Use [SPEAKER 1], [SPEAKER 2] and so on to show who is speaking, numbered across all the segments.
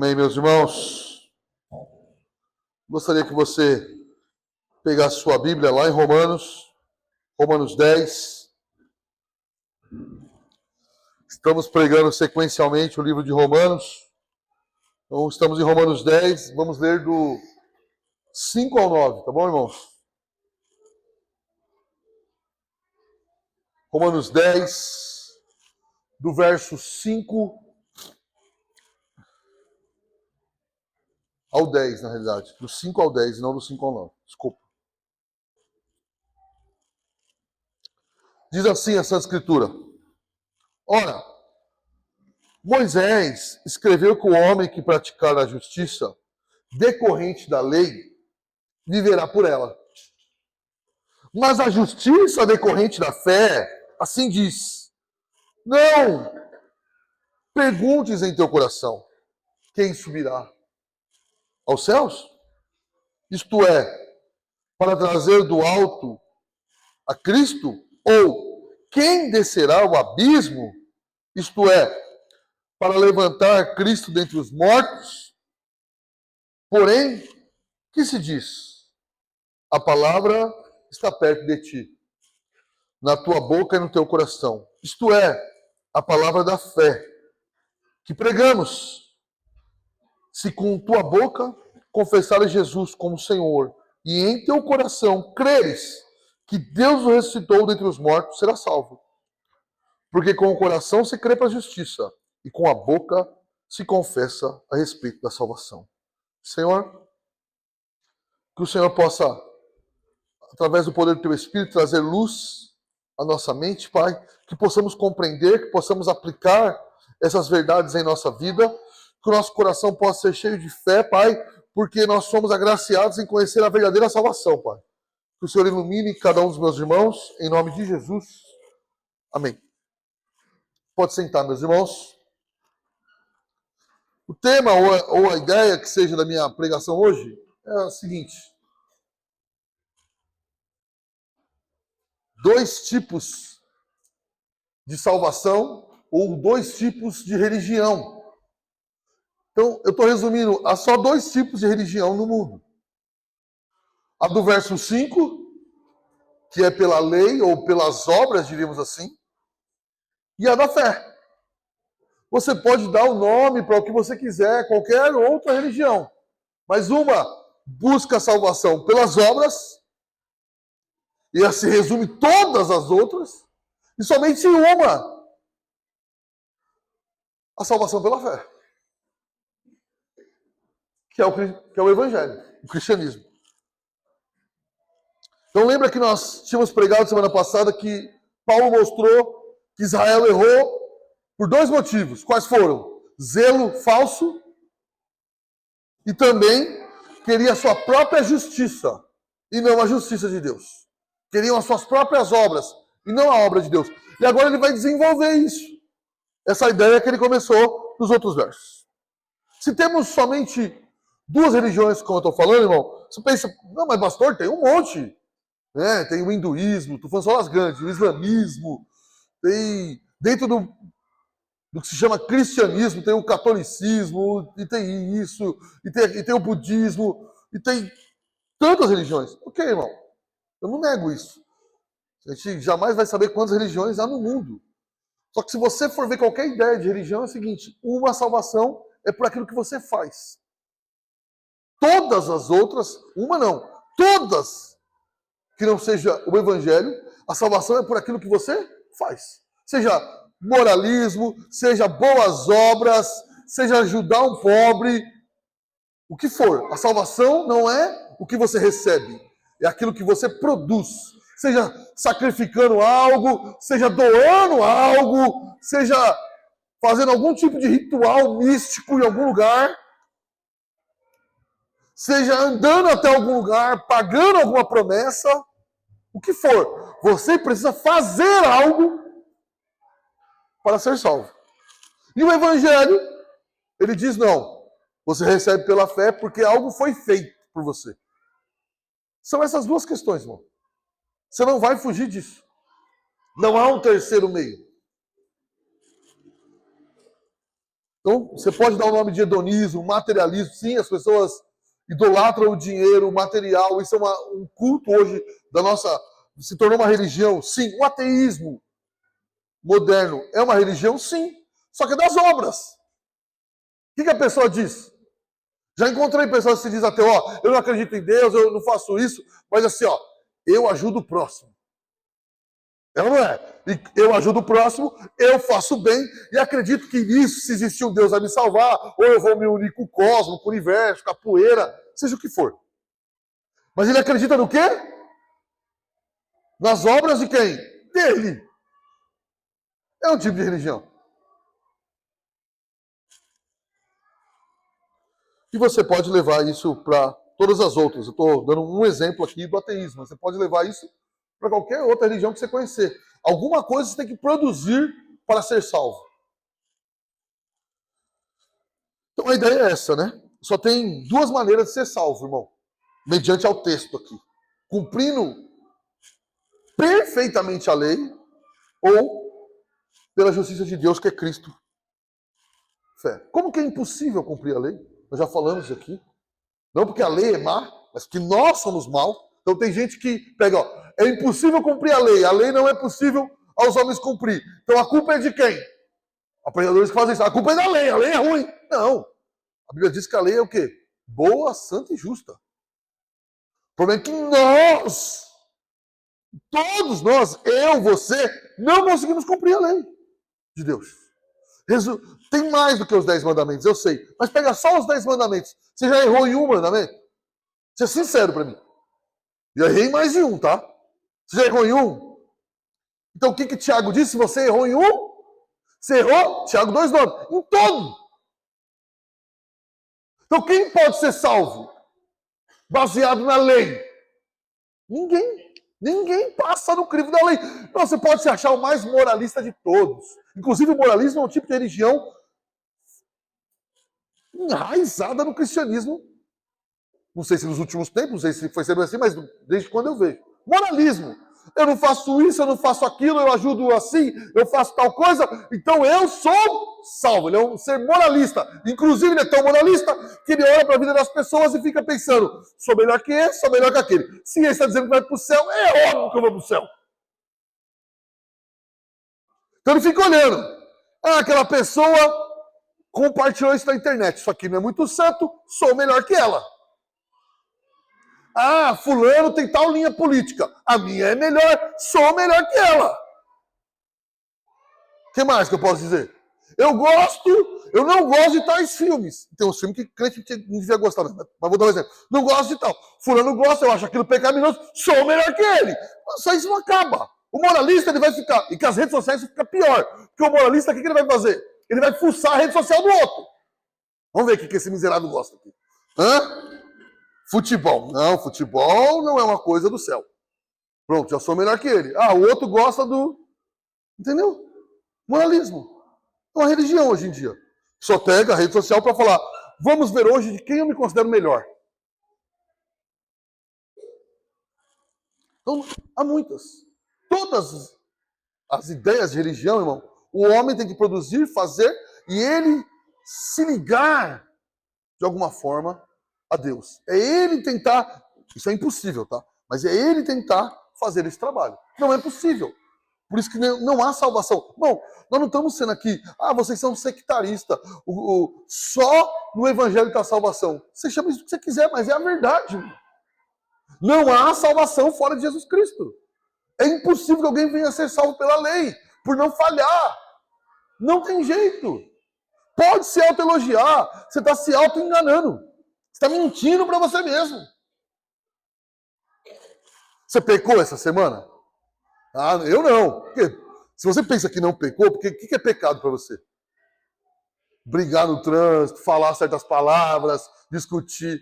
[SPEAKER 1] Amém, meus irmãos? Gostaria que você pegasse sua Bíblia lá em Romanos 10. Estamos pregando sequencialmente o livro de Romanos. Então, estamos em Romanos 10, vamos ler do 5 ao 9, tá bom, irmãos? Romanos 10, do verso 5 ao 10, na realidade. Do 5 ao 10, não do 5 ao 9. Desculpa. Diz assim a Santa Escritura. Ora, Moisés escreveu que o homem que praticar a justiça decorrente da lei viverá por ela. Mas a justiça decorrente da fé, assim diz: não perguntes em teu coração quem subirá aos céus, isto é, para trazer do alto a Cristo, ou quem descerá ao abismo, isto é, para levantar Cristo dentre os mortos. Porém, que se diz? A palavra está perto de ti, na tua boca e no teu coração. Isto é, a palavra da fé que pregamos. Se com tua boca confessares Jesus como Senhor e em teu coração creres que Deus o ressuscitou dentre os mortos, será salvo. Porque com o coração se crê para a justiça e com a boca se confessa a respeito da salvação. Senhor, que o Senhor possa, através do poder do teu Espírito, trazer luz à nossa mente, Pai, que possamos compreender, que possamos aplicar essas verdades em nossa vida, que o nosso coração possa ser cheio de fé, Pai, porque nós somos agraciados em conhecer a verdadeira salvação, Pai. Que o Senhor ilumine cada um dos meus irmãos, em nome de Jesus. Amém. Pode sentar, meus irmãos. O tema ou a ideia que seja da minha pregação hoje é a seguinte: dois tipos de salvação ou dois tipos de religião. Então, eu estou resumindo a só dois tipos de religião no mundo. A do verso 5, que é pela lei ou pelas obras, diríamos assim, e a da fé. Você pode dar o nome para o que você quiser, qualquer outra religião, mas uma busca a salvação pelas obras, e se resume todas as outras, e somente uma, a salvação pela fé, que é o Evangelho, o cristianismo. Então lembra que nós tínhamos pregado semana passada que Paulo mostrou que Israel errou por dois motivos. Quais foram? Zelo falso e também queria a sua própria justiça e não a justiça de Deus. Queriam as suas próprias obras e não a obra de Deus. E agora ele vai desenvolver isso. Essa ideia que ele começou nos outros versos. Se temos somente duas religiões, como eu estou falando, irmão, você pensa, não, mas pastor, tem um monte. Né? Tem o hinduísmo, estou falando só as grandes, o islamismo, tem dentro do que se chama cristianismo, tem o catolicismo, e tem isso, e tem o budismo, e tem tantas religiões. Ok, irmão, eu não nego isso. A gente jamais vai saber quantas religiões há no mundo. Só que se você for ver qualquer ideia de religião, é o seguinte: uma salvação é por aquilo que você faz. Todas as outras, uma não, todas que não seja o evangelho, a salvação é por aquilo que você faz. Seja moralismo, seja boas obras, seja ajudar um pobre, o que for. A salvação não é o que você recebe, é aquilo que você produz. Seja sacrificando algo, seja doando algo, seja fazendo algum tipo de ritual místico em algum lugar, seja andando até algum lugar, pagando alguma promessa, o que for. Você precisa fazer algo para ser salvo. E o Evangelho, ele diz não. Você recebe pela fé porque algo foi feito por você. São essas duas questões, irmão. Você não vai fugir disso. Não há um terceiro meio. Então, você pode dar o nome de hedonismo, materialismo. Sim, as pessoas idolatram o dinheiro, o material. Isso é um culto hoje da nossa... Se tornou uma religião. Sim, o ateísmo moderno é uma religião? Sim. Só que é das obras. O que a pessoa diz? Já encontrei pessoas que se dizem ateu, ó, eu não acredito em Deus, eu não faço isso, mas assim, ó, eu ajudo o próximo. Ela não é. Eu ajudo o próximo, eu faço bem e acredito que nisso, se existir um Deus a me salvar, ou eu vou me unir com o cosmos, com o universo, com a poeira, seja o que for. Mas ele acredita no quê? Nas obras de quem? Dele. É um tipo de religião. E você pode levar isso para todas as outras. Eu estou dando um exemplo aqui do ateísmo. Você pode levar isso para qualquer outra religião que você conhecer. Alguma coisa você tem que produzir para ser salvo. Então a ideia é essa, né? Só tem duas maneiras de ser salvo, irmão. Mediante ao texto aqui. Cumprindo perfeitamente a lei ou pela justiça de Deus, que é Cristo. Fé. Como que é impossível cumprir a lei? Nós já falamos isso aqui. Não porque a lei é má, mas que nós somos maus. Então tem gente que pega, ó, é impossível cumprir a lei não é possível aos homens cumprir. Então a culpa é de quem? Apanhadores que fazem isso. A culpa é da lei, a lei é ruim. Não. A Bíblia diz que a lei é o quê? Boa, santa e justa. O problema é que nós, todos nós, eu, você, não conseguimos cumprir a lei de Deus. Tem mais do que os 10 mandamentos, eu sei. Mas pega só os 10 mandamentos. Você já errou em um mandamento? Seja sincero para mim. Já errei em mais de um, tá? Você já errou em um? Então o que Tiago disse? Se você errou em um, você errou, Tiago 2,9, em todo. Então quem pode ser salvo? Baseado na lei? Ninguém. Ninguém passa no crivo da lei. Não, você pode se achar o mais moralista de todos. Inclusive o moralismo é um tipo de religião enraizada no cristianismo. Não sei se nos últimos tempos, não sei se foi sempre assim, mas desde quando eu vejo. Moralismo. Eu não faço isso, eu não faço aquilo, eu ajudo assim, eu faço tal coisa, então eu sou salvo. Ele é um ser moralista. Inclusive, ele é tão moralista que ele olha para a vida das pessoas e fica pensando: sou melhor que esse, sou melhor que aquele. Se ele está dizendo que vai para o céu, é óbvio que eu vou para o céu. Então ele fica olhando. Ah, aquela pessoa compartilhou isso na internet. Isso aqui não é muito santo, sou melhor que ela. Ah, fulano tem tal linha política. A minha é melhor, sou melhor que ela. O que mais que eu posso dizer? Eu não gosto de tais filmes. Tem uns filmes que crente não devia gostar, mas vou dar um exemplo. Não gosto de tal. Fulano gosta, eu acho aquilo pecaminoso, sou melhor que ele. Só isso não acaba. O moralista, ele vai ficar, e que as redes sociais fica pior. Porque o moralista, o que ele vai fazer? Ele vai fuçar a rede social do outro. Vamos ver o que esse miserável gosta aqui. Hã? Futebol. Não, futebol não é uma coisa do céu. Pronto, já sou melhor que ele. Ah, o outro gosta do... Entendeu? Moralismo. É uma religião hoje em dia. Só pega a rede social para falar: vamos ver hoje de quem eu me considero melhor. Então, há muitas. Todas as ideias de religião, irmão, o homem tem que produzir, fazer, e ele se ligar, de alguma forma, a Deus. É ele tentar, isso é impossível, tá? Mas é ele tentar fazer esse trabalho. Não é possível. Por isso que não há salvação. Bom, nós não estamos sendo aqui, vocês são sectaristas, só no evangelho está a salvação. Você chama isso do que você quiser, mas é a verdade. Não há salvação fora de Jesus Cristo. É impossível que alguém venha a ser salvo pela lei, por não falhar. Não tem jeito. Pode se autoelogiar, você está se auto-enganando. Você está mentindo para você mesmo. Você pecou essa semana? Ah, eu não. Porque se você pensa que não pecou, porque o que é pecado para você? Brigar no trânsito, falar certas palavras, discutir.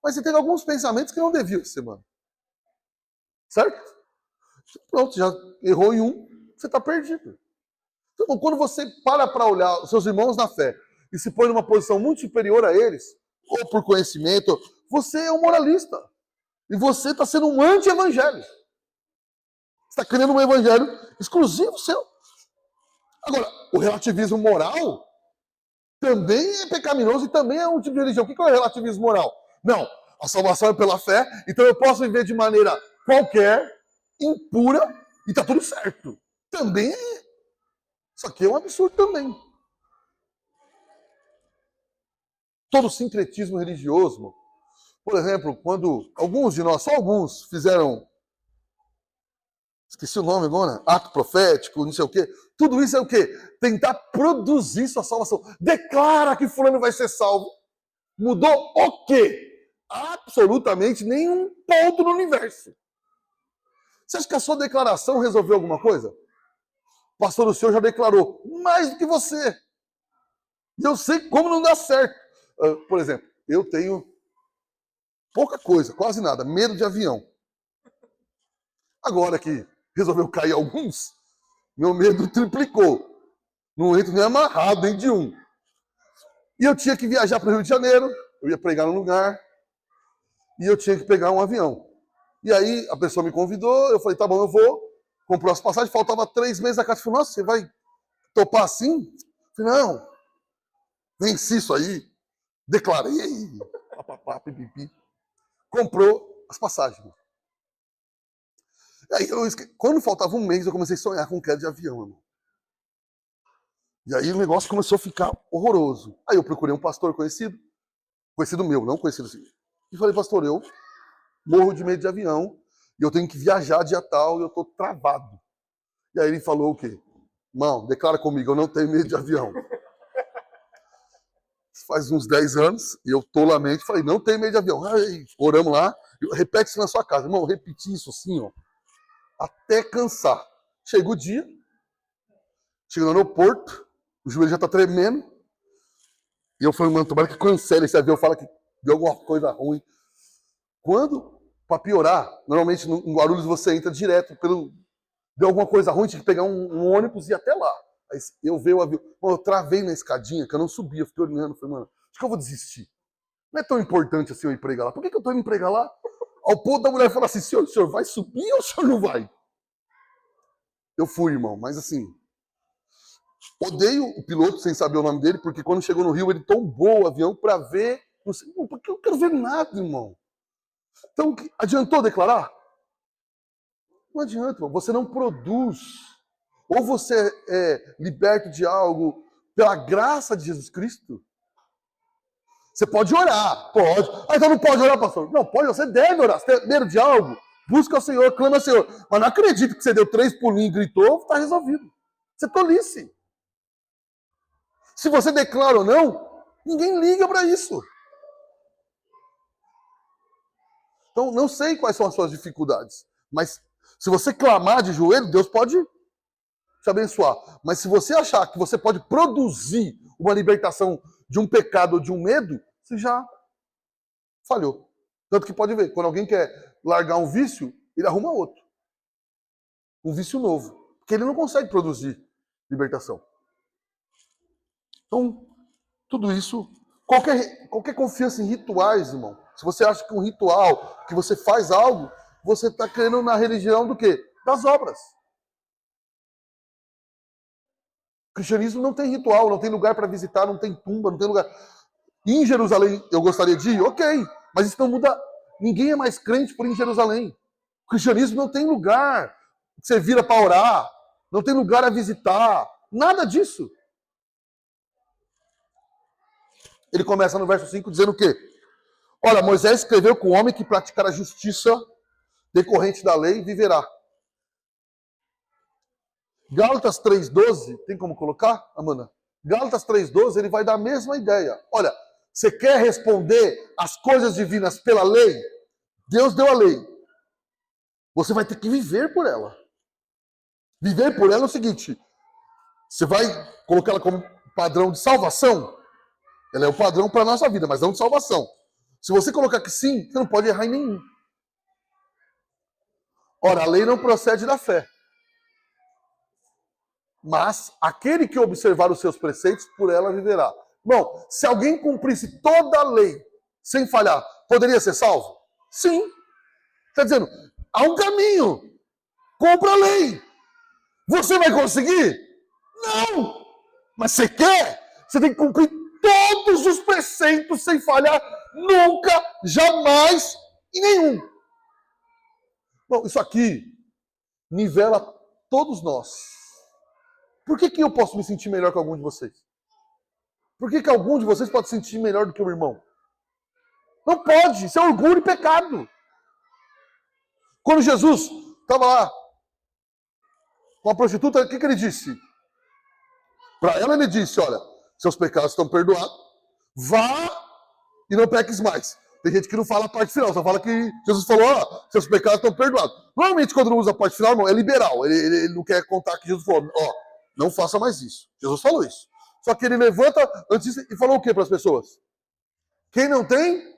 [SPEAKER 1] Mas você teve alguns pensamentos que não deviam essa semana. Certo? Pronto, já errou em um, você está perdido. Então, quando você para olhar os seus irmãos na fé e se põe numa posição muito superior a eles, ou por conhecimento, você é um moralista. E você está sendo um anti-evangelho. Você está criando um evangelho exclusivo seu. Agora, o relativismo moral também é pecaminoso e também é um tipo de religião. O que é o relativismo moral? Não, a salvação é pela fé, então eu posso viver de maneira qualquer, impura, e tá tudo certo. Também é. Isso aqui é um absurdo também. Todo sincretismo religioso, por exemplo, quando alguns de nós, só alguns, fizeram, esqueci o nome agora, ato profético, não sei o quê, tudo isso é o quê? Tentar produzir sua salvação. Declara que fulano vai ser salvo. Mudou o quê? Absolutamente nenhum ponto no universo. Você acha que a sua declaração resolveu alguma coisa? O pastor do senhor já declarou mais do que você. E eu sei como não dá certo. Por exemplo, eu tenho pouca coisa, quase nada, medo de avião. Agora que resolveu cair alguns, meu medo triplicou. Não entro nem amarrado, nem de um. E eu tinha que viajar para o Rio de Janeiro, eu ia pregar num lugar, e eu tinha que pegar um avião. E aí a pessoa me convidou, eu falei, tá bom, eu vou. Comprou as passagens, faltava 3 meses da casa. Eu falei, nossa, você vai topar assim? Eu falei, não, venci isso aí, declarei, papapá, pipipi. Comprou as passagens. Aí quando faltava um mês, eu comecei a sonhar com queda de avião, irmão. E aí o negócio começou a ficar horroroso. Aí eu procurei um pastor conhecido meu, não conhecido assim. E falei, pastor, eu morro de medo de avião, e eu tenho que viajar dia tal, e eu tô travado. E aí ele falou o quê? Irmão, declara comigo, eu não tenho medo de avião. Faz uns 10 anos, e eu tolamente falei, não tenho medo de avião. Aí, oramos lá, repete isso na sua casa. Irmão, eu repeti isso assim, ó, até cansar. Chega o dia, chega no aeroporto, o joelho já tá tremendo, e eu falei, mano, tomara que cancele esse avião, fala que deu alguma coisa ruim. Quando, para piorar, normalmente em Guarulhos você entra direto pelo... Deu alguma coisa ruim, tinha que pegar um ônibus e ir até lá. Aí eu vi o avião. Mano, eu travei na escadinha, que eu não subia, fiquei olhando, falei, mano, acho que eu vou desistir. Não é tão importante assim eu ir pregar lá. Por que eu tô indo pregar lá? Ao ponto da mulher falar assim, senhor, o senhor vai subir ou o senhor não vai? Eu fui, irmão, mas assim, odeio o piloto sem saber o nome dele, porque quando chegou no Rio, ele tombou o avião para ver, não sei, porque eu não quero ver nada, irmão. Então, adiantou declarar? Não adianta, irmão. Você não produz. Ou você é liberto de algo pela graça de Jesus Cristo. Você pode orar, pode. Ah, então não pode orar, pastor? Não, pode, você deve orar. Você tem medo de algo? Busca o Senhor, clama ao Senhor. Mas não acredite que você deu 3 pulinhos e gritou, está resolvido. Você é tolice. Se você declara ou não, ninguém liga para isso. Então, não sei quais são as suas dificuldades, mas se você clamar de joelho, Deus pode te abençoar. Mas se você achar que você pode produzir uma libertação de um pecado ou de um medo, você já falhou. Tanto que pode ver, quando alguém quer largar um vício, ele arruma outro. Um vício novo. Porque ele não consegue produzir libertação. Então, tudo isso, qualquer confiança em rituais, irmão. Se você acha que um ritual, que você faz algo, você está crendo na religião do quê? Das obras. O cristianismo não tem ritual, não tem lugar para visitar, não tem tumba, não tem lugar. Em Jerusalém eu gostaria de ir, ok, mas isso não muda. Ninguém é mais crente por ir em Jerusalém. O cristianismo não tem lugar que você vira para orar, não tem lugar a visitar, nada disso. Ele começa no verso 5 dizendo o quê? Olha, Moisés escreveu que o homem que praticar a justiça decorrente da lei viverá. Gálatas 3,12, tem como colocar, Amanda? Gálatas 3,12, ele vai dar a mesma ideia. Olha, você quer responder às coisas divinas pela lei? Deus deu a lei. Você vai ter que viver por ela. Viver por ela é o seguinte, você vai colocar ela como padrão de salvação? Ela é o padrão para a nossa vida, mas não de salvação. Se você colocar que sim, você não pode errar em nenhum. Ora, a lei não procede da fé. Mas aquele que observar os seus preceitos, por ela viverá. Bom, se alguém cumprisse toda a lei sem falhar, poderia ser salvo? Sim. Está dizendo, há um caminho. Cumpra a lei. Você vai conseguir? Não. Mas você quer? Você tem que cumprir todos os preceitos sem falhar, nunca, jamais e nenhum. Bom, isso aqui nivela todos nós. Por que eu posso me sentir melhor que algum de vocês? Por que algum de vocês pode se sentir melhor do que o irmão? Não pode, isso é orgulho e pecado. Quando Jesus estava lá com a prostituta, o que ele disse? Para ela ele disse, olha, seus pecados estão perdoados, vá e não peques mais. Tem gente que não fala a parte final, só fala que Jesus falou, ó, seus pecados estão perdoados. Normalmente quando não usa a parte final, não, é liberal. Ele não quer contar que Jesus falou, ó, não faça mais isso. Jesus falou isso. Só que ele levanta antes e falou o que para as pessoas? Quem não tem?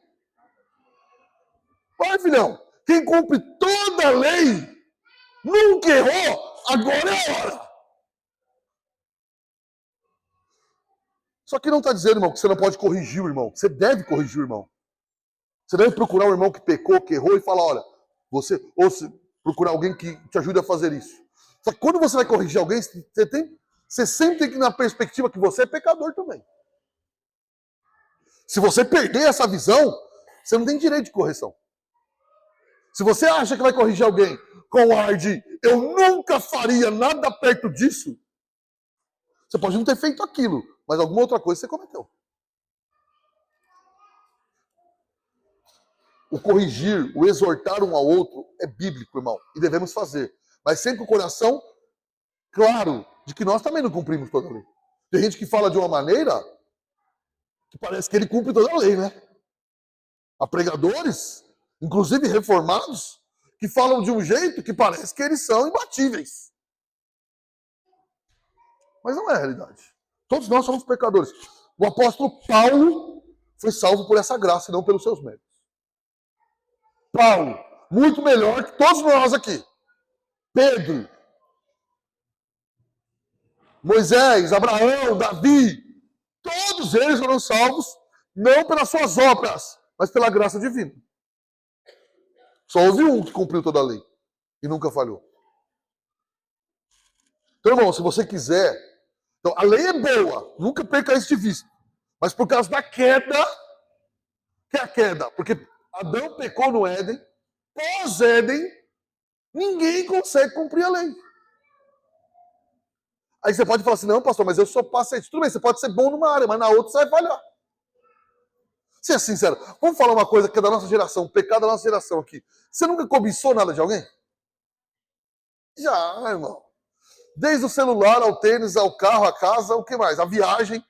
[SPEAKER 1] Vai, filhão. Quem cumpre toda a lei nunca errou, agora é a hora. Só que não está dizendo, irmão, que você não pode corrigir o irmão. Você deve corrigir o irmão. Você deve procurar um irmão que pecou, que errou e falar, olha, ou se procurar alguém que te ajude a fazer isso. Só que quando você vai corrigir alguém, você sempre tem que ir na perspectiva que você é pecador também. Se você perder essa visão, você não tem direito de correção. Se você acha que vai corrigir alguém com o ar de eu nunca faria nada perto disso, você pode não ter feito aquilo, mas alguma outra coisa você cometeu. O corrigir, o exortar um ao outro é bíblico, irmão, e devemos fazer. Mas sempre com o coração claro de que nós também não cumprimos toda a lei. Tem gente que fala de uma maneira que parece que ele cumpre toda a lei, né? Há pregadores, inclusive reformados, que falam de um jeito que parece que eles são imbatíveis. Mas não é a realidade. Todos nós somos pecadores. O apóstolo Paulo foi salvo por essa graça e não pelos seus méritos. Paulo, muito melhor que todos nós aqui. Pedro, Moisés, Abraão, Davi, todos eles foram salvos não pelas suas obras, mas pela graça divina. Só houve um que cumpriu toda a lei e nunca falhou. Então, irmão, se você quiser... Então, a lei é boa, nunca perca isso de vista. Mas por causa da queda, que é a queda? Porque Adão pecou no Éden, pós-Éden, ninguém consegue cumprir a lei. Aí você pode falar assim, não, pastor, mas eu sou paciente. Tudo bem, você pode ser bom numa área, mas na outra você vai falhar. Seja sincero, vamos falar uma coisa que é da nossa geração, um pecado da nossa geração aqui. Você nunca cobiçou nada de alguém? Já, irmão. Desde o celular, ao tênis, ao carro, à casa, o que mais? A viagem.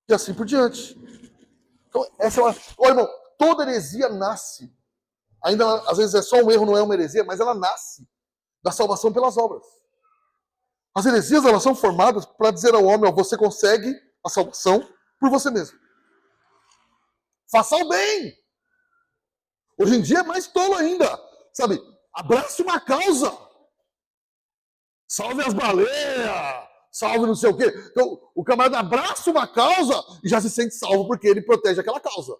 [SPEAKER 1] E assim por diante. Então, essa é uma... Olha, irmão, toda heresia nasce. Ainda, às vezes, é só um erro, não é uma heresia, mas ela nasce da salvação pelas obras. As heresias, elas são formadas para dizer ao homem, ó, você consegue a salvação por você mesmo. Faça o bem. Hoje em dia é mais tolo ainda. Sabe, abrace uma causa. Salve as baleias. Salve não sei o quê. Então, o camarada abraça uma causa e já se sente salvo porque ele protege aquela causa.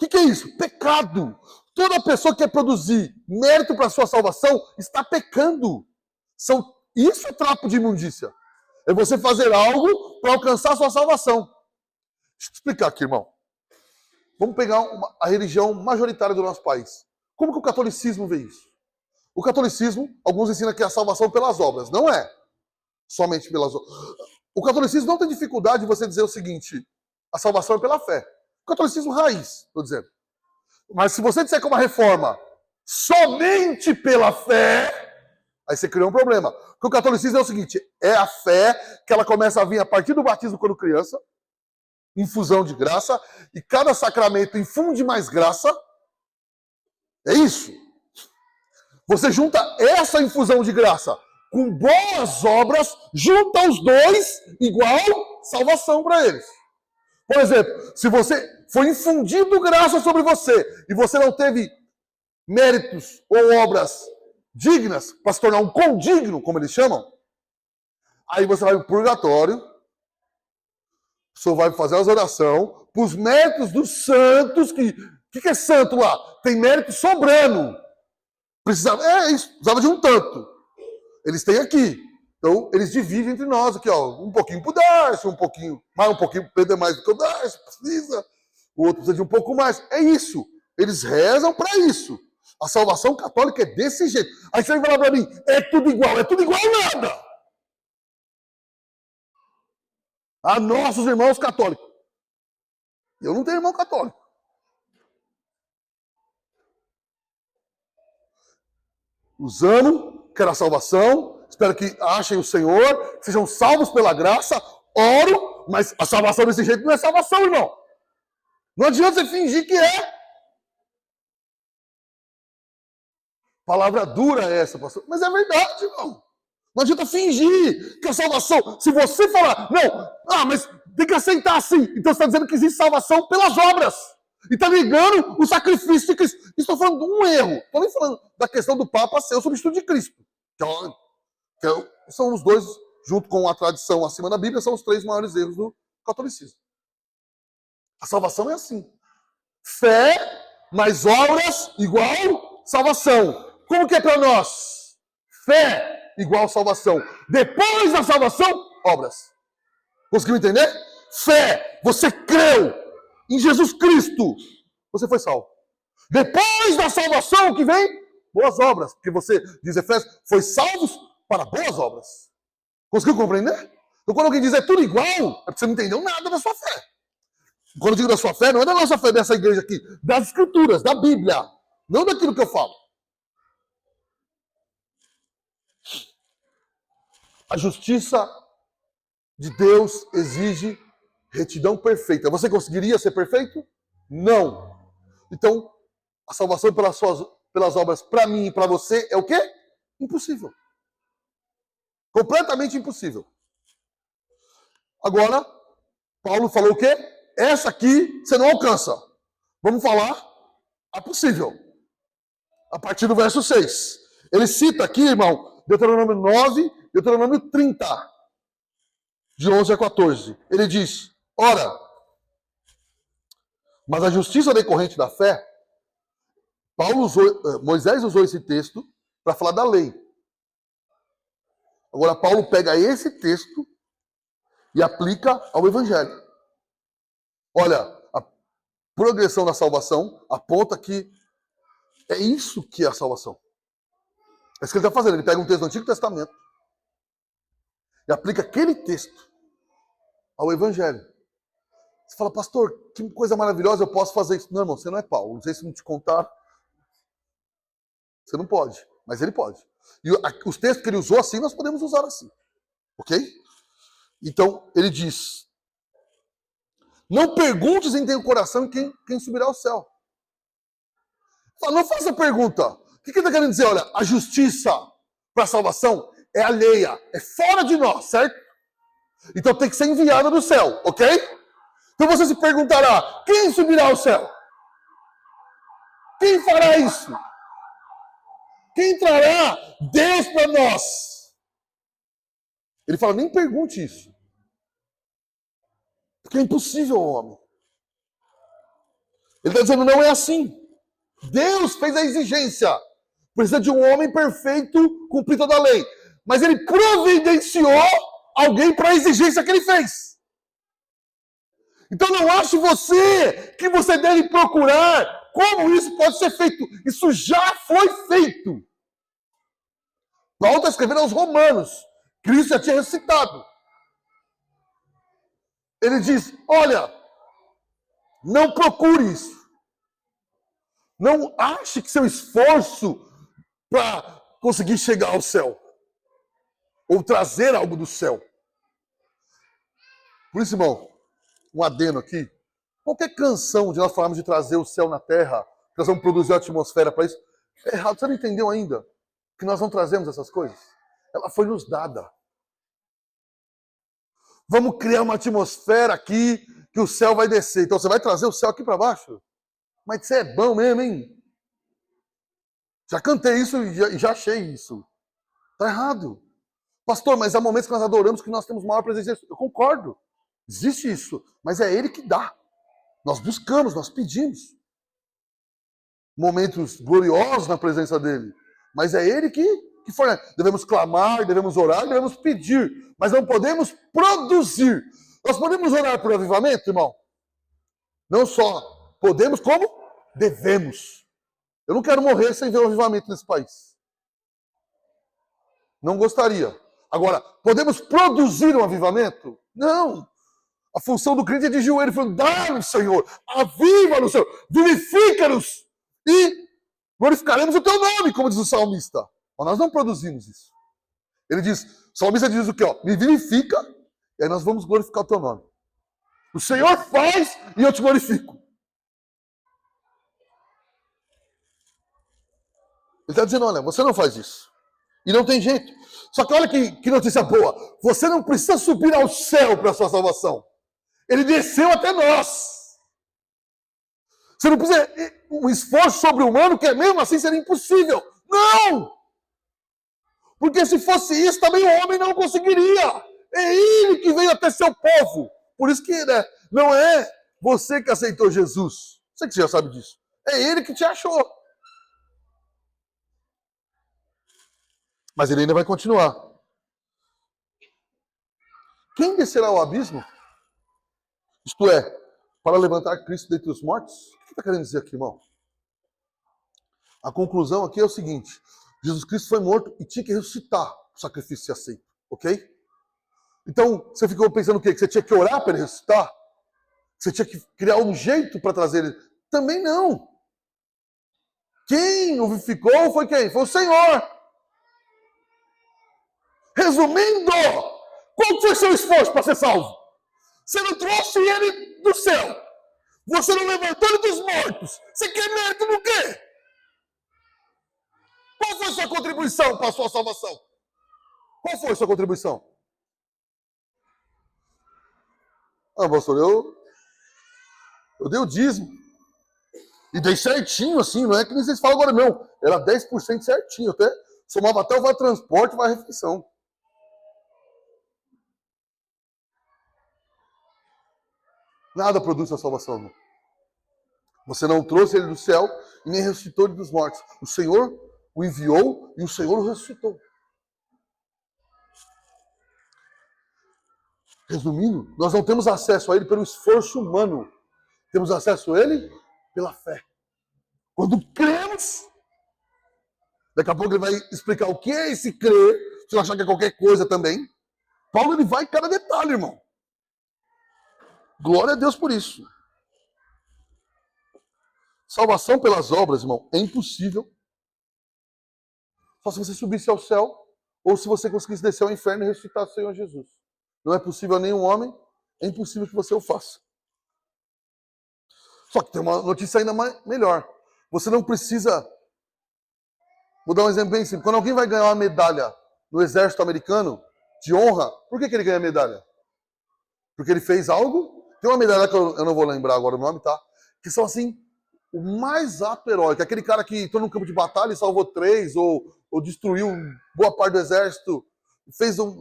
[SPEAKER 1] O que é isso? Pecado. Toda pessoa que quer produzir mérito para a sua salvação está pecando. Isso é trapo de imundícia. É você fazer algo para alcançar a sua salvação. Deixa eu te explicar aqui, irmão. Vamos pegar a religião majoritária do nosso país. Como que o catolicismo vê isso? O catolicismo, alguns ensinam que é a salvação pelas obras. Não é somente pelas obras. O catolicismo não tem dificuldade de você dizer o seguinte, a salvação é pela fé. O catolicismo raiz, estou dizendo. Mas se você disser que é uma reforma somente pela fé, aí você cria um problema. Porque o catolicismo é o seguinte, é a fé que ela começa a vir a partir do batismo quando criança, infusão de graça, e cada sacramento infunde mais graça. É isso. Você junta essa infusão de graça com boas obras, junta os dois, igual salvação para eles. Por exemplo, se você foi infundido graça sobre você e você não teve méritos ou obras dignas para se tornar um condigno, como eles chamam, aí você vai para o purgatório, o senhor vai fazer as orações para os méritos dos santos, que é santo lá? Tem mérito sobrando. Precisava, isso, precisava de um tanto. Eles têm aqui. Então, eles dividem entre nós aqui, ó. Um pouquinho pro Darcio, um pouquinho pro Pedro é mais do que o Darcio, precisa. O outro precisa de um pouco mais. É isso. Eles rezam para isso. A salvação católica é desse jeito. Aí você vai falar para mim, é tudo igual nada. A nossos irmãos católicos. Eu não tenho irmão católico. Os amo, quero a salvação, espero que achem o Senhor, que sejam salvos pela graça, oro, mas a salvação desse jeito não é salvação, irmão. Não adianta você fingir que é. Palavra dura essa, pastor. Mas é verdade, irmão. Não adianta fingir que a salvação... Se você falar, não, mas tem que aceitar assim. Então você está dizendo que existe salvação pelas obras. E está negando o sacrifício de Cristo. Estou falando de um erro. Estou nem falando da questão do Papa ser o substituto de Cristo. São os dois, junto com a tradição acima da Bíblia, são os 3 maiores erros do catolicismo. A salvação é assim. Fé mais obras igual salvação. Como que é para nós? Fé igual salvação. Depois da salvação, obras. Conseguiu entender? Fé. Você creu em Jesus Cristo. Você foi salvo. Depois da salvação, o que vem? Boas obras. Porque você, diz Efésios, foi salvos para boas obras. Conseguiu compreender? Então quando alguém diz é tudo igual, é porque você não entendeu nada da sua fé. Quando eu digo da sua fé, não é da nossa fé dessa igreja aqui. Das escrituras, da Bíblia. Não daquilo que eu falo. A justiça de Deus exige retidão perfeita. Você conseguiria ser perfeito? Não. Então, a salvação pelas obras para mim e para você é o quê? Impossível. Completamente impossível. Agora, Paulo falou o quê? Essa aqui você não alcança. Vamos falar a possível. A partir do verso 6. Ele cita aqui, irmão, Deuteronômio 9, Deuteronômio 30, de 11 a 14. Ele diz, ora, mas a justiça decorrente da fé, Moisés usou esse texto para falar da lei. Agora Paulo pega esse texto e aplica ao Evangelho. Olha, a progressão da salvação aponta que é isso que é a salvação. É isso que ele está fazendo. Ele pega um texto do Antigo Testamento e aplica aquele texto ao Evangelho. Você fala, pastor, que coisa maravilhosa, eu posso fazer isso. Não, irmão, você não é Paulo. Não sei se não te contar. Você não pode, mas ele pode. E os textos que ele usou assim, nós podemos usar assim. Ok? Então, ele diz, não perguntes em teu coração quem subirá ao céu. Não faça pergunta. O que ele está querendo dizer? Olha, a justiça para a salvação é alheia, é fora de nós, certo? Então tem que ser enviada do céu, ok? Então você se perguntará, quem subirá ao céu? Quem fará isso? Quem trará Deus para nós? Ele fala, nem pergunte isso. Porque é impossível ao homem. Ele está dizendo, não é assim. Deus fez a exigência. Precisa de um homem perfeito, cumprir toda a lei. Mas ele providenciou alguém para a exigência que ele fez. Então não ache você que você deve procurar como isso pode ser feito. Isso já foi feito. Paulo está escrevendo aos Romanos. Cristo já tinha ressuscitado. Ele diz, olha, não procure isso. Não ache que seu esforço para conseguir chegar ao céu ou trazer algo do céu. Por isso, irmão, um adeno aqui. Qualquer canção de nós falarmos de trazer o céu na terra, que nós vamos produzir a atmosfera para isso, é errado. Você não entendeu ainda que nós não trazemos essas coisas? Ela foi nos dada. Vamos criar uma atmosfera aqui que o céu vai descer. Então você vai trazer o céu aqui para baixo? Mas você é bom mesmo, hein? Já cantei isso e já achei isso. Está errado. Pastor, mas há momentos que nós adoramos que nós temos maior presença. Eu concordo. Existe isso. Mas é Ele que dá. Nós buscamos, nós pedimos. Momentos gloriosos na presença dEle. Mas é Ele que fornece. Devemos clamar, devemos orar, devemos pedir, mas não podemos produzir. Nós podemos orar por avivamento, irmão? Não só podemos, como devemos. Eu não quero morrer sem ver um avivamento nesse país. Não gostaria. Agora, podemos produzir um avivamento? Não. A função do crente é de joelho, falando, dá-nos, Senhor, aviva-nos, Senhor, vivifica-nos e glorificaremos o teu nome, como diz o salmista. Mas nós não produzimos isso. Ele diz, o salmista diz o quê? Ó, me vivifica, e aí nós vamos glorificar o teu nome. O Senhor faz e eu te glorifico. Ele está dizendo, olha, você não faz isso. E não tem jeito. Só que olha que notícia boa. Você não precisa subir ao céu para a sua salvação. Ele desceu até nós. Você não precisa um esforço sobre-humano que mesmo assim seria impossível. Não! Porque se fosse isso, também o homem não conseguiria. É ele que veio até seu povo. Por isso que não é você que aceitou Jesus. Sei que você já sabe disso. É ele que te achou. Mas ele ainda vai continuar. Quem descerá ao abismo? Isto é, para levantar Cristo dentre os mortos? O que está querendo dizer aqui, irmão? A conclusão aqui é o seguinte. Jesus Cristo foi morto e tinha que ressuscitar o sacrifício ser aceito. Ok? Então, você ficou pensando o quê? Que você tinha que orar para ele ressuscitar? Que você tinha que criar um jeito para trazer ele? Também não. Quem o vivificou foi quem? Foi o Senhor. Resumindo, qual foi o seu esforço para ser salvo? Você não trouxe ele do céu. Você não levantou ele dos mortos. Você quer mérito no quê? Qual foi a sua contribuição para a sua salvação? Qual foi a sua contribuição? Ah, pastor, eu dei o dízimo. E dei certinho, assim, não é que nem vocês falam agora, não. Era 10% certinho, até somava até o vale transporte e vale refeição. Nada produz a salvação, irmão. Você não trouxe ele do céu e nem ressuscitou ele dos mortos. O Senhor o enviou e o Senhor o ressuscitou. Resumindo, nós não temos acesso a ele pelo esforço humano. Temos acesso a ele pela fé. Quando cremos, daqui a pouco ele vai explicar o que é esse crer, se eu achar que é qualquer coisa também. Paulo ele vai em cada detalhe, irmão. Glória a Deus por isso. Salvação pelas obras, irmão, é impossível. Só se você subisse ao céu, ou se você conseguisse descer ao inferno e ressuscitar o Senhor Jesus. Não é possível a nenhum homem, é impossível que você o faça. Só que tem uma notícia ainda melhor. Você não precisa... Vou dar um exemplo bem simples. Quando alguém vai ganhar uma medalha no exército americano, de honra, por que ele ganha a medalha? Porque ele fez algo... Tem uma medalha que eu não vou lembrar agora o nome, tá? Que são assim, o mais ato heróico. Aquele cara que entrou no campo de batalha e salvou 3, ou destruiu boa parte do exército,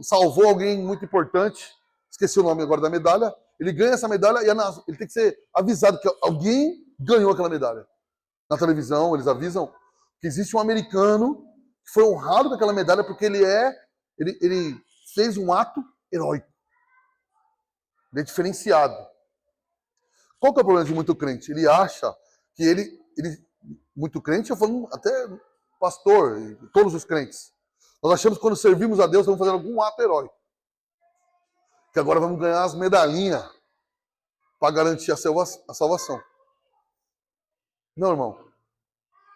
[SPEAKER 1] salvou alguém muito importante. Esqueci o nome agora da medalha. Ele ganha essa medalha e ele tem que ser avisado que alguém ganhou aquela medalha. Na televisão, eles avisam que existe um americano que foi honrado com aquela medalha porque ele fez um ato heróico. Ele é diferenciado. Qual que é o problema de muito crente? Ele acha que muito crente, eu falo até pastor, todos os crentes. Nós achamos que quando servimos a Deus, vamos fazer algum ato heróico. Que agora vamos ganhar as medalhinhas para garantir a salvação. Não, irmão.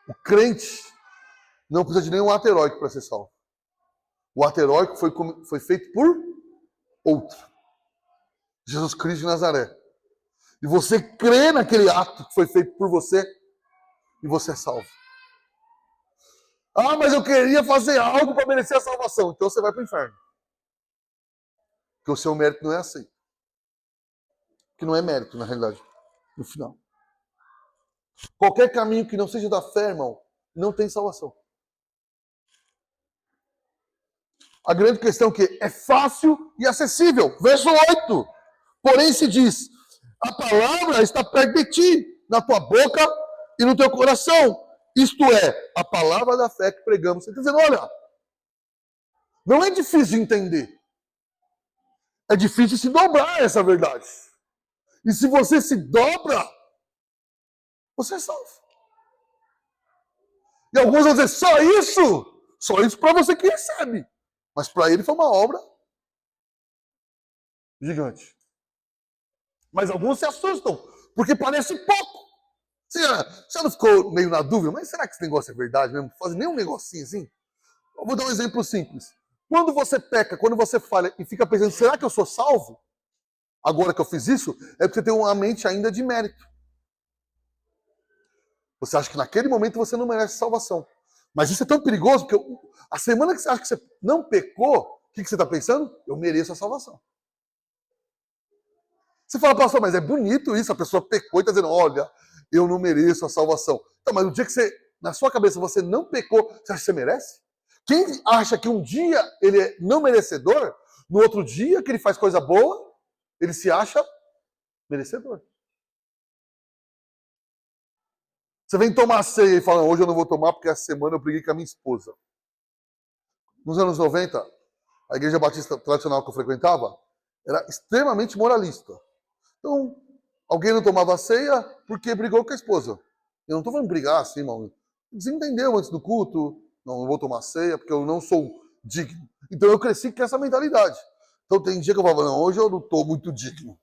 [SPEAKER 1] O crente não precisa de nenhum ato heróico para ser salvo. O ato heróico foi feito por outro. Jesus Cristo de Nazaré. E você crê naquele ato que foi feito por você e você é salvo. Ah, mas eu queria fazer algo para merecer a salvação. Então você vai para o inferno. Porque o seu mérito não é aceito. Que não é mérito, na realidade, no final. Qualquer caminho que não seja da fé, irmão, não tem salvação. A grande questão é que é fácil e acessível. Verso 8. Porém se diz, a palavra está perto de ti, na tua boca e no teu coração. Isto é, a palavra da fé que pregamos. Você está dizendo, olha, não é difícil de entender. É difícil se dobrar essa verdade. E se você se dobra, você é salvo. E alguns vão dizer, só isso? Só isso para você que recebe. Mas para ele foi uma obra gigante. Mas alguns se assustam, porque parece pouco. Você não ficou meio na dúvida? Mas será que esse negócio é verdade mesmo? Fazer nem um negocinho assim? Eu vou dar um exemplo simples. Quando você peca, quando você falha e fica pensando, será que eu sou salvo? Agora que eu fiz isso, é porque você tem uma mente ainda de mérito. Você acha que naquele momento você não merece salvação. Mas isso é tão perigoso, porque a semana que você acha que você não pecou, o que você está pensando? Eu mereço a salvação. Você fala, pastor, mas é bonito isso, a pessoa pecou e está dizendo, olha, eu não mereço a salvação. Então, mas no dia que você, na sua cabeça, você não pecou, você acha que você merece? Quem acha que um dia ele é não merecedor, no outro dia que ele faz coisa boa, ele se acha merecedor. Você vem tomar ceia e fala, hoje eu não vou tomar porque essa semana eu briguei com a minha esposa. Nos anos 90, a igreja batista tradicional que eu frequentava era extremamente moralista. Então, alguém não tomava ceia porque brigou com a esposa. Eu não estou falando brigar assim, irmão. Desentendeu antes do culto. Não vou tomar ceia porque eu não sou digno. Então eu cresci com essa mentalidade. Então tem dia que eu falava, não, hoje eu não estou muito digno.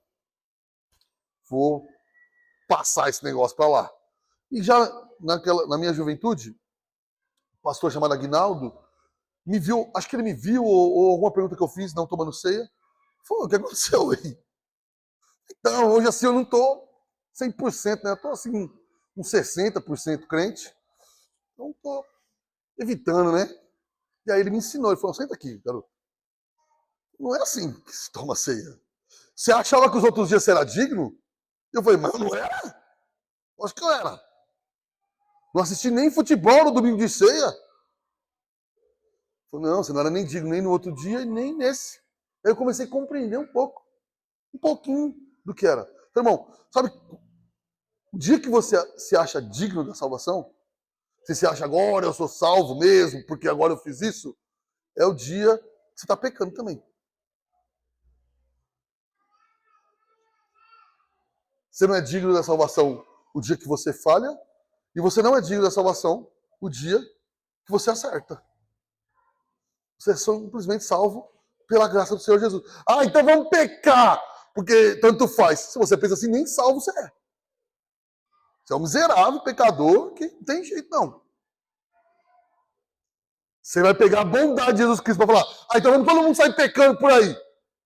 [SPEAKER 1] Vou passar esse negócio para lá. E já na minha juventude, um pastor chamado Aguinaldo me viu, acho que ele me viu, ou alguma pergunta que eu fiz, não tomando ceia. Falou, o que aconteceu aí? Então, hoje assim eu não estou 100%, né? Eu estou assim, uns 60% crente. Então, estou evitando, né? E aí ele me ensinou, ele falou, senta aqui, garoto. Não é assim que se toma ceia. Você achava que os outros dias você era digno? Eu falei, mas eu não era? Acho que eu era. Não assisti nem futebol no domingo de ceia. Falei, não, você não era nem digno nem no outro dia e nem nesse. Aí eu comecei a compreender um pouquinho do que era. Então, irmão, sabe, o dia que você se acha digno da salvação, você se acha agora eu sou salvo mesmo, porque agora eu fiz isso, é o dia que você está pecando também. Você não é digno da salvação o dia que você falha, e você não é digno da salvação o dia que você acerta. Você é simplesmente salvo pela graça do Senhor Jesus. Ah, então vamos pecar, porque tanto faz. Se você pensa assim, nem salvo você é. Você é um miserável pecador que não tem jeito, não. Você vai pegar a bondade de Jesus Cristo para falar, ah, então vamos todo mundo sair pecando por aí.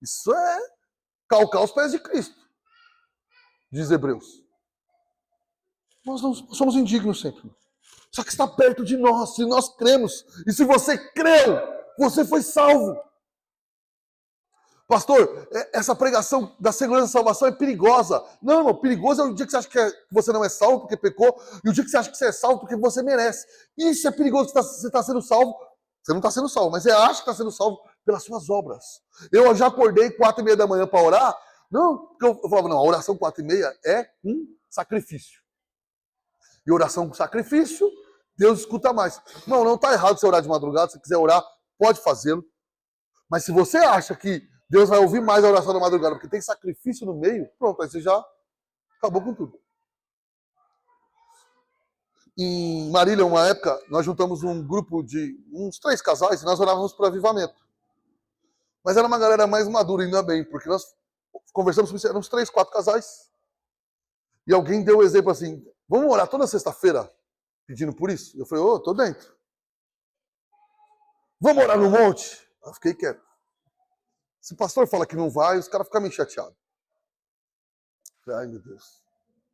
[SPEAKER 1] Isso é calcar os pés de Cristo, diz Hebreus. Nós não somos indignos sempre. Só que está perto de nós, se nós cremos. E se você creu, você foi salvo. Pastor, essa pregação da segurança da salvação é perigosa. Não, irmão, perigoso é o dia que você acha que você não é salvo porque pecou, e o dia que você acha que você é salvo porque você merece. Isso é perigoso, você está sendo salvo. Você não está sendo salvo, mas você acha que está sendo salvo pelas suas obras. Eu já acordei 4:30 da manhã para orar. Não, porque eu falava, não, a oração 4:30 é um sacrifício. E oração com sacrifício, Deus escuta mais. Não está errado você orar de madrugada. Se quiser orar, pode fazê-lo. Mas se você acha que Deus vai ouvir mais a oração da madrugada porque tem sacrifício no meio, pronto, aí você já acabou com tudo. Em Marília, uma época, nós juntamos um grupo de uns 3 casais e nós orávamos para avivamento. Mas era uma galera mais madura, ainda bem, porque nós conversamos com isso, eram uns 3, 4 casais. E alguém deu o exemplo assim, vamos orar toda sexta-feira pedindo por isso? Eu falei, tô dentro. Vamos orar no monte? Eu fiquei quieto. Se o pastor fala que não vai, os caras ficam meio chateados. Ai, meu Deus.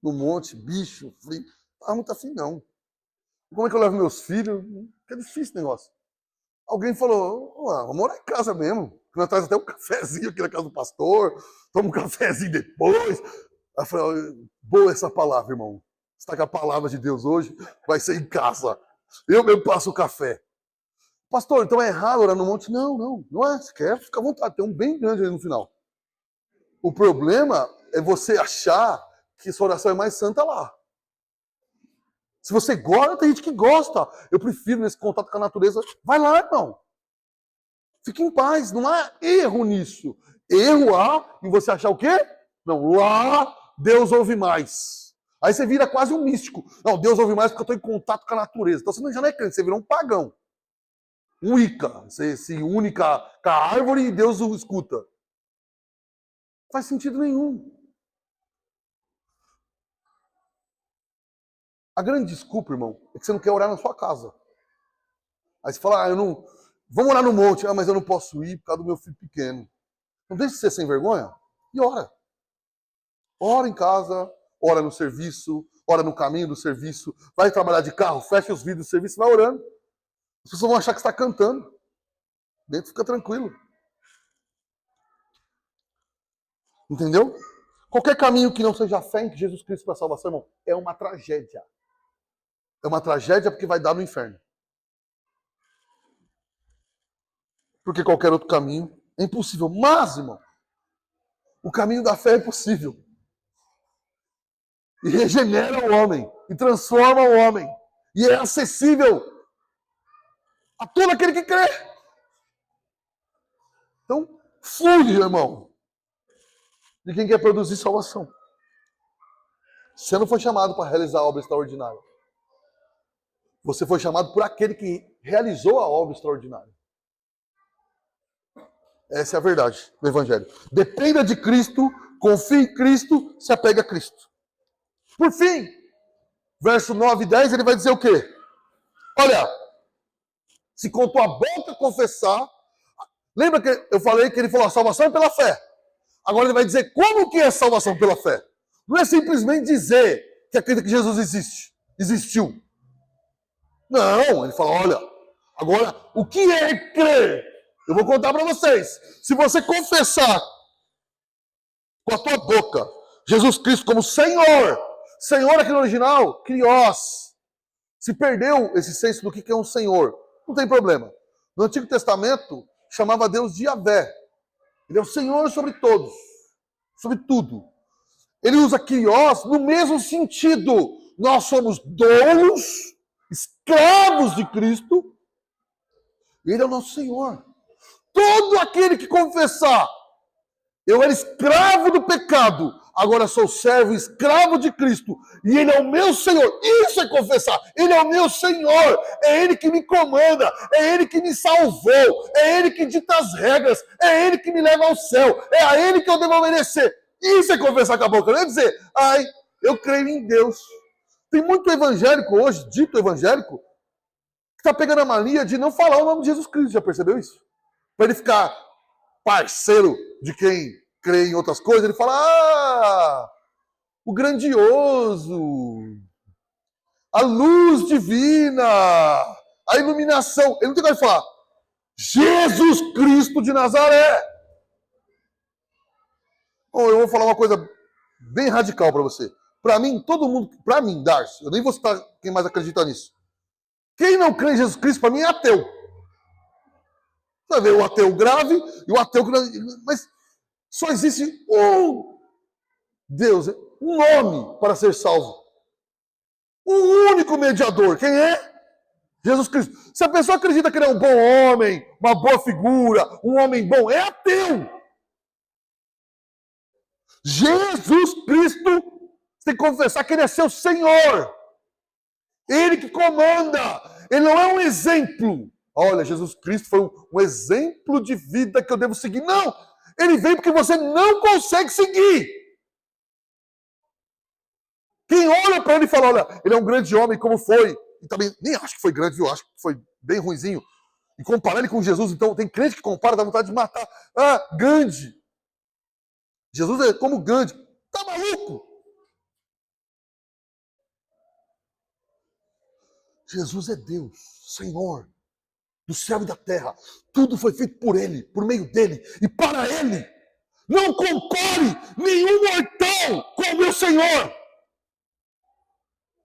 [SPEAKER 1] No monte, bicho, frio. Ah, não tá afim, não. Como é que eu levo meus filhos? É difícil o negócio. Alguém falou, vamos morar em casa mesmo. Nós traz até um cafezinho aqui na casa do pastor, toma um cafezinho depois. Aí eu falei, boa essa palavra, irmão. Você está com a palavra de Deus hoje, vai ser em casa. Eu mesmo passo o café. Pastor, então é errado orar no monte? Não é. Você quer, fica à vontade. Tem um bem grande ali no final. O problema é você achar que sua oração é mais santa lá. Se você gosta, tem gente que gosta. Eu prefiro nesse contato com a natureza. Vai lá, irmão. Fique em paz. Não há erro nisso. Erro há em você achar o quê? Não, lá Deus ouve mais. Aí você vira quase um místico. Não, Deus ouve mais porque eu estou em contato com a natureza. Então você já não é crente, você virou um pagão. Um Ica. Você se une com a árvore e Deus o escuta. Não faz sentido nenhum. A grande desculpa, irmão, é que você não quer orar na sua casa. Aí você fala, eu não... Vamos orar no monte. Mas eu não posso ir por causa do meu filho pequeno. Não deixe de ser sem vergonha e ora. Ora em casa, ora no serviço, ora no caminho do serviço. Vai trabalhar de carro, fecha os vidros do serviço, vai orando. As pessoas vão achar que você está cantando. Dentro fica tranquilo. Entendeu? Qualquer caminho que não seja a fé em Jesus Cristo para a salvação, irmão, é uma tragédia. É uma tragédia porque vai dar no inferno. Porque qualquer outro caminho é impossível. Mas, irmão, o caminho da fé é possível. E regenera o homem. E transforma o homem. E é acessível a todo aquele que crê. Então, fuge, irmão, de quem quer produzir salvação. Você não foi chamado para realizar a obra extraordinária. Você foi chamado por aquele que realizou a obra extraordinária. Essa é a verdade do Evangelho. Dependa de Cristo, confie em Cristo, se apegue a Cristo. Por fim, verso 9 e 10, ele vai dizer o quê? Olha, se com tua boca confessar... Lembra que eu falei que ele falou, a salvação é pela fé. Agora ele vai dizer como que é salvação pela fé. Não é simplesmente dizer que acredita que Jesus existiu. Não, ele fala, olha, agora, o que é crer? Eu vou contar para vocês. Se você confessar com a tua boca Jesus Cristo como Senhor, Senhor aqui no original, Krios. Se perdeu esse senso do que é um Senhor, não tem problema. No Antigo Testamento, chamava Deus de Yahvé. Ele é o Senhor sobre todos, sobre tudo. Ele usa Krios no mesmo sentido. Nós somos doulos, escravos de Cristo. Ele é o nosso Senhor. Todo aquele que confessar, eu era escravo do pecado, agora sou servo, escravo de Cristo, e Ele é o meu Senhor. Isso é confessar. Ele é o meu Senhor. É Ele que me comanda. É Ele que me salvou. É Ele que dita as regras. É Ele que me leva ao céu. É a Ele que eu devo obedecer. Isso é confessar com a boca. Não é dizer, ai, eu creio em Deus. Tem muito evangélico hoje, dito evangélico, que está pegando a mania de não falar o nome de Jesus Cristo. Já percebeu isso? Para ele ficar parceiro de quem crê em outras coisas, ele fala, o grandioso, a luz divina, a iluminação. Ele não tem como falar, Jesus Cristo de Nazaré. Bom, eu vou falar uma coisa bem radical para você. Para mim, todo mundo, para mim, Darcy, eu nem vou citar quem mais acredita nisso. Quem não crê em Jesus Cristo, para mim, é ateu. Você vai ver o ateu grave e o ateu grave. Mas só existe um Deus, um nome para ser salvo. Um único mediador. Quem é? Jesus Cristo. Se a pessoa acredita que ele é um bom homem, uma boa figura, um homem bom, é ateu. Jesus Cristo, você tem que confessar que ele é seu Senhor. Ele que comanda. Ele não é um exemplo. Olha, Jesus Cristo foi um exemplo de vida que eu devo seguir. Não! Ele veio porque você não consegue seguir. Quem olha para ele e fala, olha, ele é um grande homem como foi. E também, nem acho que foi grande, viu? Acho que foi bem ruinzinho. E comparar ele com Jesus, então, tem crente que compara, dá vontade de matar. Gandhi. Jesus é como Gandhi. Tá maluco? Jesus é Deus, Senhor, do céu e da terra. Tudo foi feito por Ele, por meio dEle e para Ele. Não compare nenhum mortal com o meu Senhor.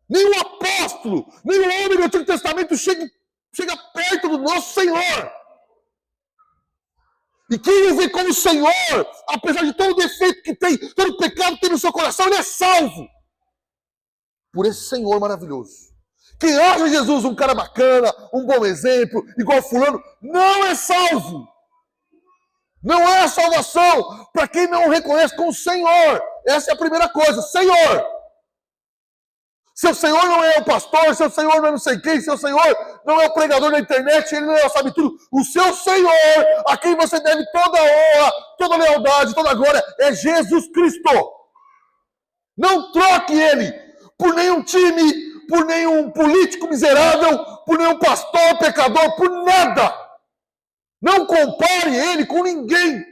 [SPEAKER 1] Nenhum apóstolo, nenhum homem do Antigo Testamento chega perto do nosso Senhor. E quem o vê como Senhor, apesar de todo o defeito que tem, todo o pecado que tem no seu coração, ele é salvo por esse Senhor maravilhoso. Quem acha Jesus um cara bacana, um bom exemplo, igual fulano, não é salvo. Não é a salvação para quem não reconhece como Senhor. Essa é a primeira coisa, Senhor. Seu Senhor não é o pastor, seu Senhor não é não sei quem, seu Senhor não é o pregador da internet, ele não é, sabe tudo. O seu Senhor, a quem você deve toda a honra, toda a lealdade, toda a glória, é Jesus Cristo. Não troque ele por nenhum time, por nenhum político miserável, por nenhum pastor pecador, por nada. Não compare ele com ninguém.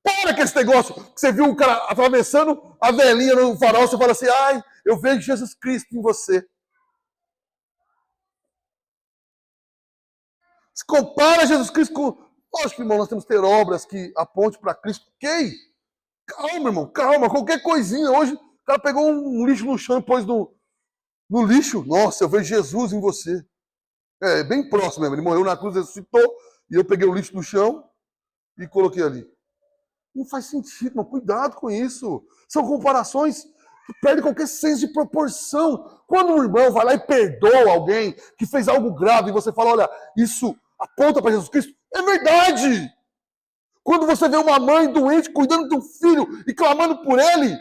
[SPEAKER 1] Para com esse negócio que você viu o cara atravessando a velhinha no farol, você fala assim, ai, eu vejo Jesus Cristo em você. Se compara Jesus Cristo com... Lógico, irmão, nós temos que ter obras que aponte para Cristo. Ok? Calma, irmão, calma. Qualquer coisinha. Hoje, o cara pegou um lixo no chão e pôs no lixo. Nossa, eu vejo Jesus em você. É bem próximo mesmo. Ele morreu na cruz, ressuscitou, e eu peguei o lixo do chão e coloquei ali. Não faz sentido, mas cuidado com isso. São comparações que perdem qualquer senso de proporção. Quando um irmão vai lá e perdoa alguém que fez algo grave e você fala, olha, isso aponta para Jesus Cristo, é verdade. Quando você vê uma mãe doente cuidando de um filho e clamando por ele,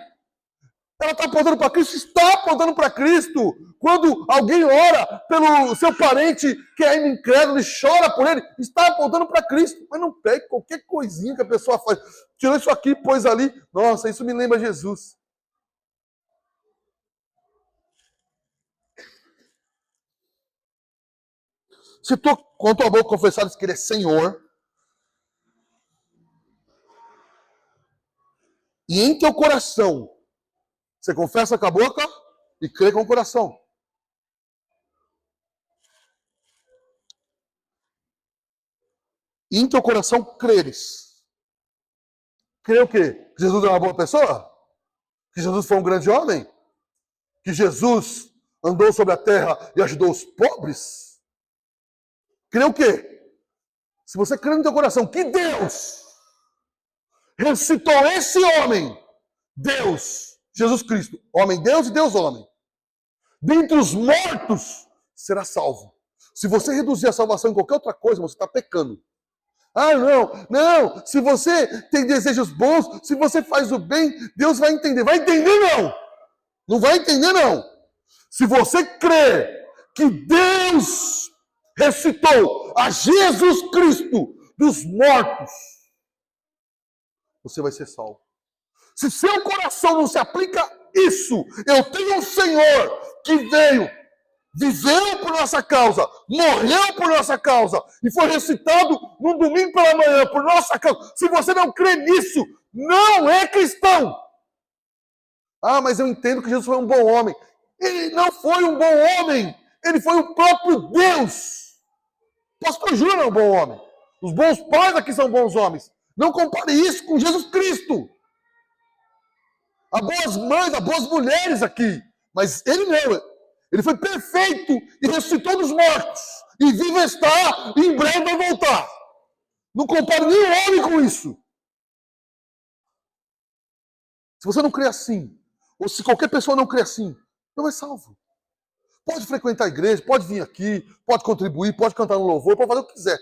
[SPEAKER 1] ela está apontando para Cristo, está apontando para Cristo. Quando alguém ora pelo seu parente que é ainda incrédulo e chora por ele, está apontando para Cristo. Mas não pegue qualquer coisinha que a pessoa faz. Tirou isso aqui, pôs ali. Nossa, isso me lembra Jesus. Se tu com tua boca confessares que ele é Senhor, e em teu coração, você confessa com a boca e crê com o coração. E em teu coração creres. Crê o quê? Que Jesus é uma boa pessoa? Que Jesus foi um grande homem? Que Jesus andou sobre a terra e ajudou os pobres? Crê o quê? Se você crê no teu coração que Deus ressuscitou esse homem, Deus, Jesus Cristo, homem Deus e Deus homem, dentre os mortos, será salvo. Se você reduzir a salvação em qualquer outra coisa, você está pecando. Ah, não. Se você tem desejos bons, se você faz o bem, Deus vai entender. Vai entender, não. Não vai entender, não. Se você crê que Deus ressuscitou a Jesus Cristo dos mortos, você vai ser salvo. Se seu coração não se aplica isso, eu tenho um Senhor que veio, viveu por nossa causa, morreu por nossa causa e foi ressuscitado no domingo pela manhã por nossa causa. Se você não crê nisso, não é cristão. Ah, mas eu entendo que Jesus foi um bom homem. Ele não foi um bom homem. Ele foi o próprio Deus. Pastor Júnior é um bom homem. Os bons pais aqui são bons homens. Não compare isso com Jesus Cristo. Há boas mães, há boas mulheres aqui. Mas ele não. Ele foi perfeito e ressuscitou dos mortos. E vivo está, e em breve vai voltar. Não compare nenhum homem com isso. Se você não crê assim, ou se qualquer pessoa não crê assim, não é salvo. Pode frequentar a igreja, pode vir aqui, pode contribuir, pode cantar no louvor, pode fazer o que quiser.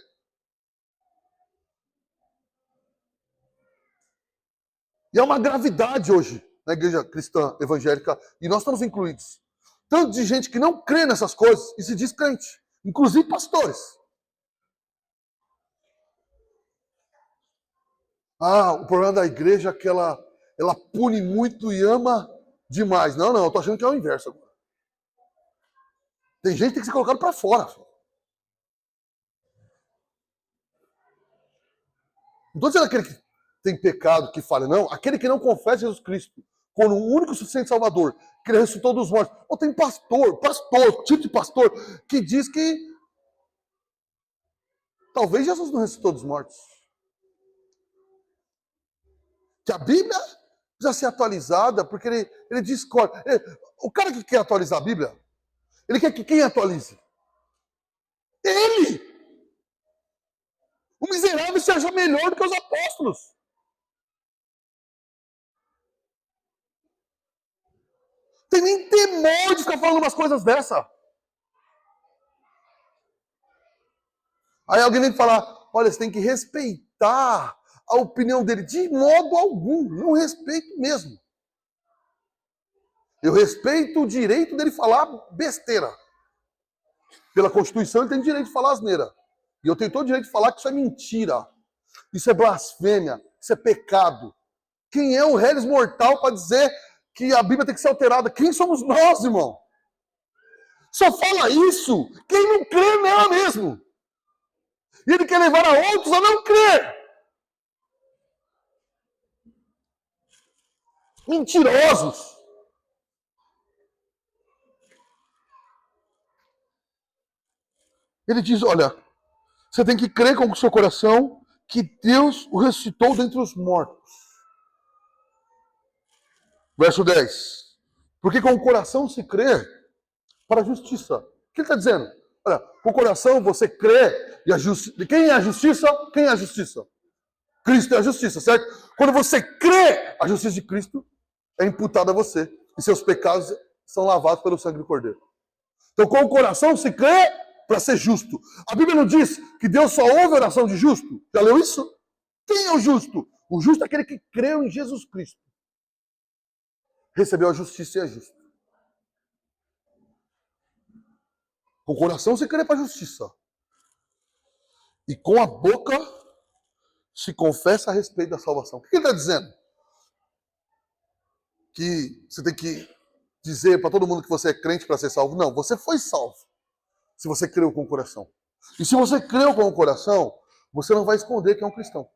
[SPEAKER 1] E é uma gravidade hoje na igreja cristã evangélica, e nós estamos incluídos. Tanto de gente que não crê nessas coisas e se diz crente, inclusive pastores. Ah, o problema da igreja é que ela pune muito e ama demais. Não, eu tô achando que é o inverso agora. Tem gente que tem que ser colocado para fora. Não estou dizendo aquele que tem pecado, que falha, não. Aquele que não confessa Jesus Cristo como o único suficiente Salvador, que ele ressuscitou dos mortos. Ou tem pastor, tipo de pastor, que diz que talvez Jesus não ressuscitou dos mortos. Que a Bíblia precisa ser atualizada, porque ele discorda. O cara que quer atualizar a Bíblia, ele quer que quem atualize? Ele! O miserável seja melhor do que os apóstolos. Tem nem temor de ficar falando umas coisas dessa. Aí alguém vem falar, olha, você tem que respeitar a opinião dele. De modo algum, não respeito mesmo. Eu respeito o direito dele falar besteira. Pela Constituição, ele tem direito de falar asneira. E eu tenho todo o direito de falar que isso é mentira. Isso é blasfêmia. Isso é pecado. Quem é o réis mortal para dizer que a Bíblia tem que ser alterada? Quem somos nós, irmão? Só fala isso quem não crê nela mesmo. E ele quer levar a outros a não crer. Mentirosos. Ele diz, olha, você tem que crer com o seu coração que Deus o ressuscitou dentre os mortos. Verso 10. Porque com o coração se crê para a justiça. O que ele está dizendo? Olha, com o coração você crê e a justiça. Quem é a justiça? Quem é a justiça? Cristo é a justiça, certo? Quando você crê, a justiça de Cristo é imputada a você. E seus pecados são lavados pelo sangue do Cordeiro. Então, com o coração se crê para ser justo. A Bíblia não diz que Deus só ouve a oração de justo? Já leu isso? Quem é o justo? O justo é aquele que creu em Jesus Cristo. Recebeu a justiça e é justo. Com o coração se crê para a justiça. E com a boca se confessa a respeito da salvação. O que ele está dizendo? Que você tem que dizer para todo mundo que você é crente para ser salvo? Não, você foi salvo. Se você creu com o coração. E se você creu com o coração, você não vai esconder que é um cristão.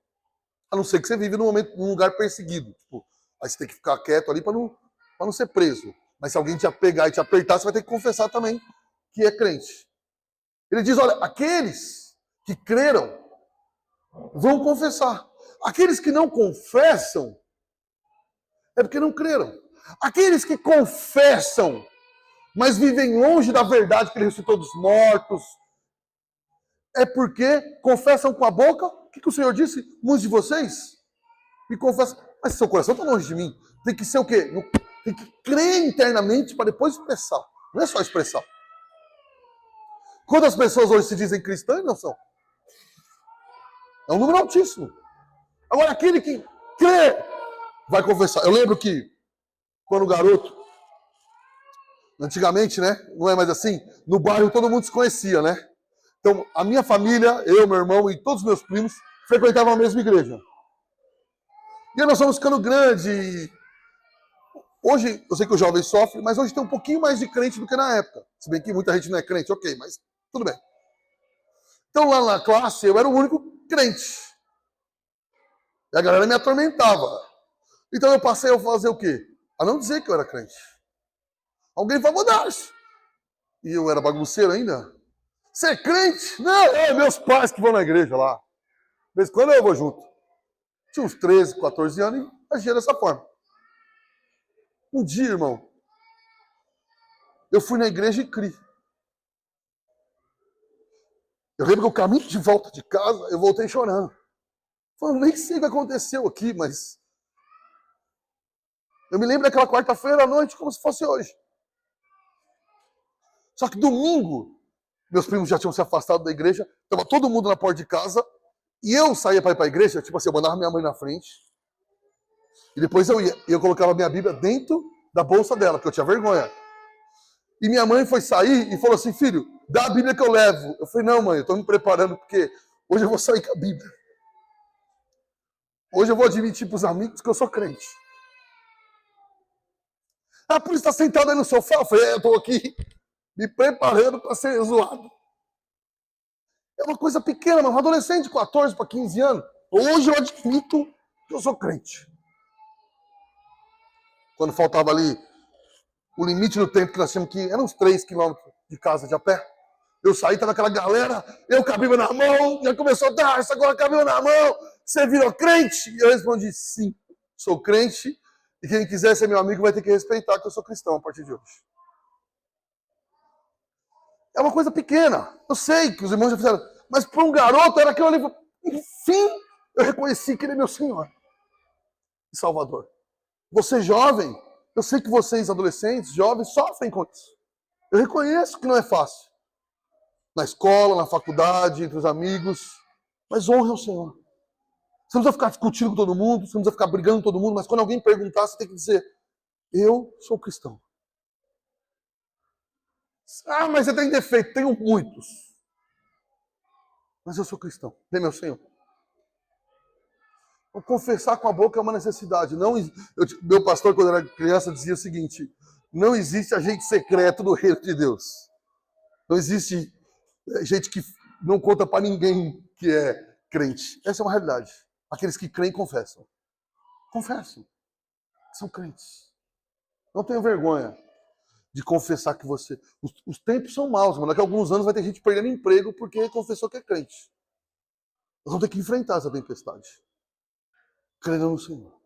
[SPEAKER 1] A não ser que você vive num lugar perseguido. Tipo, aí você tem que ficar quieto ali para não ser preso. Mas se alguém te pegar e te apertar, você vai ter que confessar também que é crente. Ele diz, olha, aqueles que creram vão confessar. Aqueles que não confessam é porque não creram. Aqueles que confessam, mas vivem longe da verdade que ele ressuscitou dos mortos, é porque confessam com a boca. O que o Senhor disse? Muitos de vocês me confessam. Mas seu coração está longe de mim. Tem que ser o quê? Tem que crer internamente para depois expressar. Não é só expressar. Quantas pessoas hoje se dizem cristãs? Não são. É um número altíssimo. Agora, aquele que crê vai confessar. Eu lembro que, quando garoto, antigamente, né? Não é mais assim? No bairro todo mundo se conhecia, né? Então, a minha família, eu, meu irmão e todos os meus primos frequentavam a mesma igreja. E nós estamos ficando grande. Hoje, eu sei que o jovem sofre, mas hoje tem um pouquinho mais de crente do que na época. Se bem que muita gente não é crente, ok, mas tudo bem. Então, lá na classe, eu era o único crente. E a galera me atormentava. Então, eu passei a fazer o quê? A não dizer que eu era crente. Alguém falou, Darcy. E eu era bagunceiro ainda. Você é crente? Não, é meus pais que vão na igreja lá. De vez em quando eu vou junto. Tinha uns 13, 14 anos e agia dessa forma. Um dia, irmão, eu fui na igreja e criei. Eu lembro que o caminho de volta de casa, eu voltei chorando. Eu nem sei o que aconteceu aqui, mas eu me lembro daquela quarta-feira à noite como se fosse hoje. Só que domingo, meus primos já tinham se afastado da igreja, estava todo mundo na porta de casa, e eu saía para ir para a igreja, tipo assim, eu mandava minha mãe na frente, e depois eu ia, e eu colocava minha Bíblia dentro da bolsa dela, porque eu tinha vergonha. E minha mãe foi sair e falou assim, filho, dá a Bíblia que eu levo. Eu falei, não mãe, eu estou me preparando, porque hoje eu vou sair com a Bíblia. Hoje eu vou admitir para os amigos que eu sou crente. Ah, por isso está sentado aí no sofá? Eu falei, eu estou aqui me preparando para ser zoado. É uma coisa pequena, mas um adolescente de 14 para 15 anos. Hoje eu admito que eu sou crente. Quando faltava ali o limite do tempo que nós tínhamos que ir, eram uns 3 quilômetros de casa de a pé. Eu saí, tava aquela galera, eu com a Bíblia na mão, já começou a dar, essa agora com a Bíblia na mão, você virou crente? E eu respondi, sim, sou crente, e quem quiser ser meu amigo vai ter que respeitar que eu sou cristão a partir de hoje. É uma coisa pequena, eu sei que os irmãos já fizeram, mas para um garoto era aquilo ali, enfim, eu reconheci que ele é meu Senhor e Salvador. Você jovem, Eu sei que vocês, adolescentes, jovens, sofrem com isso. Eu reconheço que não é fácil. Na escola, na faculdade, entre os amigos. Mas honre ao Senhor. Você não precisa ficar discutindo com todo mundo, você não precisa ficar brigando com todo mundo, mas quando alguém perguntar, você tem que dizer, eu sou cristão. Ah, mas você tem defeito. Tenho muitos. Mas eu sou cristão. Teme ao Senhor. Confessar com a boca é uma necessidade. Não, meu pastor, quando era criança, dizia o seguinte: não existe agente secreto do reino de Deus. Não existe gente que não conta para ninguém que é crente. Essa é uma realidade. Aqueles que creem confessam. Confessam. São crentes. Não tenham vergonha de confessar que você... Os tempos são maus, mano. Daqui a alguns anos vai ter gente perdendo emprego porque confessou que é crente. Nós vamos ter que enfrentar essa tempestade. Crendo no Senhor.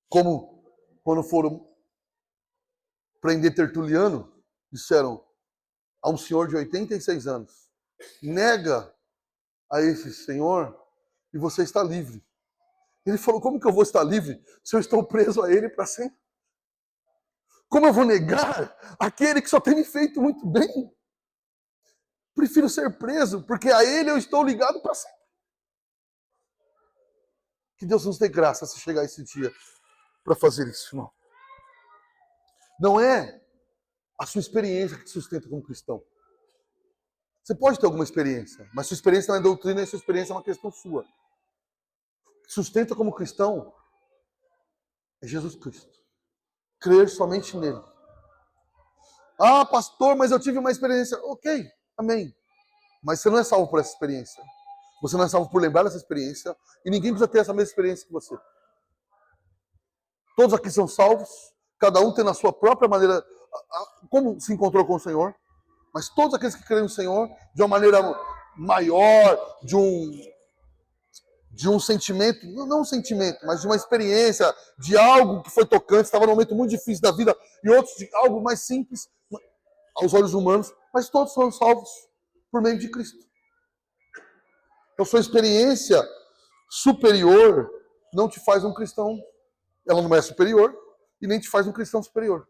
[SPEAKER 1] Como quando foram prender Tertuliano, disseram a um senhor de 86 anos, nega a esse senhor e você está livre. Ele falou, como que eu vou estar livre se eu estou preso a ele para sempre? Como eu vou negar aquele que só tem me feito muito bem? Prefiro ser preso, porque a ele eu estou ligado para sempre. Que Deus nos dê graça se chegar esse dia para fazer isso, irmão. Não é a sua experiência que te sustenta como cristão. Você pode ter alguma experiência, mas sua experiência não é doutrina e sua experiência é uma questão sua. O que sustenta como cristão é Jesus Cristo. Crer somente nele. Ah, pastor, mas eu tive uma experiência. Ok, amém. Mas você não é salvo por essa experiência. Você não é salvo por lembrar dessa experiência. E ninguém precisa ter essa mesma experiência que você. Todos aqui são salvos. Cada um tem na sua própria maneira como se encontrou com o Senhor. Mas todos aqueles que creem no Senhor, de uma maneira maior, de um sentimento, não um sentimento, mas de uma experiência, de algo que foi tocante, estava num momento muito difícil da vida, e outros de algo mais simples, aos olhos humanos, mas todos foram salvos por meio de Cristo. Então, sua experiência superior não te faz um cristão, ela não é superior, e nem te faz um cristão superior.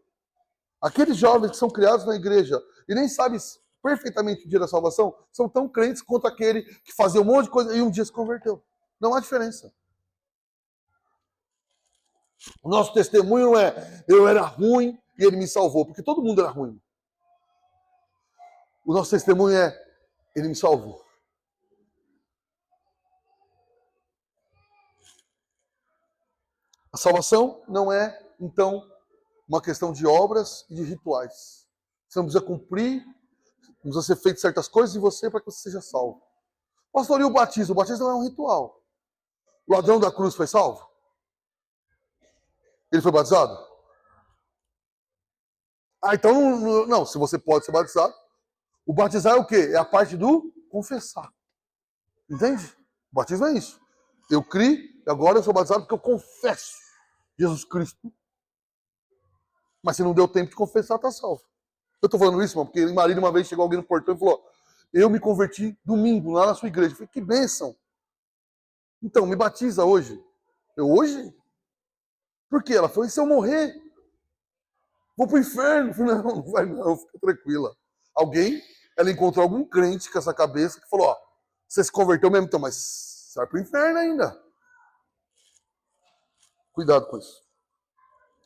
[SPEAKER 1] Aqueles jovens que são criados na igreja e nem sabem perfeitamente o dia da salvação, são tão crentes quanto aquele que fazia um monte de coisa e um dia se converteu. Não há diferença. O nosso testemunho não é eu era ruim e ele me salvou, porque todo mundo era ruim. O nosso testemunho é ele me salvou. A salvação não é, então, uma questão de obras e de rituais. Você não precisa cumprir, não precisa ser feito certas coisas em você para que você seja salvo. Pastor, e o batismo? O batismo não é um ritual. O ladrão da cruz foi salvo? Ele foi batizado? Ah, então não, se você pode ser batizado, o batizar é o quê? É a parte do confessar. Entende? O batismo é isso. Eu criei, agora eu sou batizado porque eu confesso Jesus Cristo. Mas se não deu tempo de confessar, está salvo. Eu estou falando isso, irmão, porque em Marília uma vez chegou alguém no portão e falou, eu me converti domingo lá na sua igreja. Eu falei, que bênção. Então, me batiza hoje. Eu, hoje? Por quê? Ela falou, e se eu morrer? Vou pro inferno. Eu falei, não vai não, fica tranquila. Ela encontrou algum crente com essa cabeça que falou, ó, você se converteu mesmo, então, mas você vai pro inferno ainda. Cuidado com isso.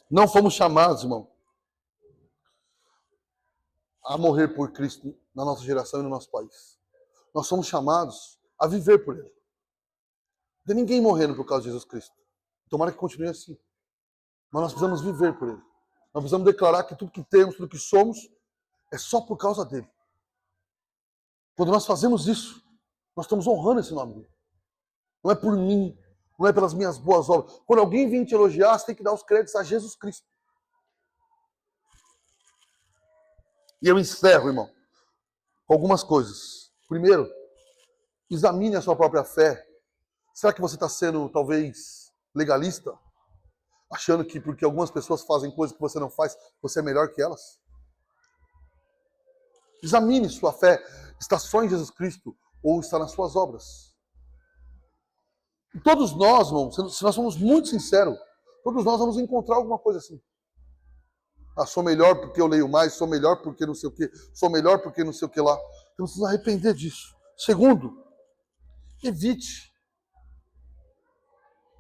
[SPEAKER 1] Não fomos chamados, irmão, a morrer por Cristo na nossa geração e no nosso país. Nós somos chamados a viver por Ele. Não tem ninguém morrendo por causa de Jesus Cristo. Tomara que continue assim. Mas nós precisamos viver por Ele. Nós precisamos declarar que tudo que temos, tudo que somos, é só por causa dele. Quando nós fazemos isso, nós estamos honrando esse nome dele. Não é por mim, não é pelas minhas boas obras. Quando alguém vem te elogiar, você tem que dar os créditos a Jesus Cristo. E eu encerro, irmão, com algumas coisas. Primeiro, examine a sua própria fé. Será que você está sendo, talvez, legalista? Achando que porque algumas pessoas fazem coisas que você não faz, você é melhor que elas? Examine sua fé. Está só em Jesus Cristo ou está nas suas obras? E todos nós, irmão, se nós somos muito sinceros, Todos nós vamos encontrar alguma coisa assim. Ah, sou melhor porque eu leio mais, sou melhor porque não sei o que, sou melhor porque não sei o que lá. Temos que nos arrepender disso. Segundo, evite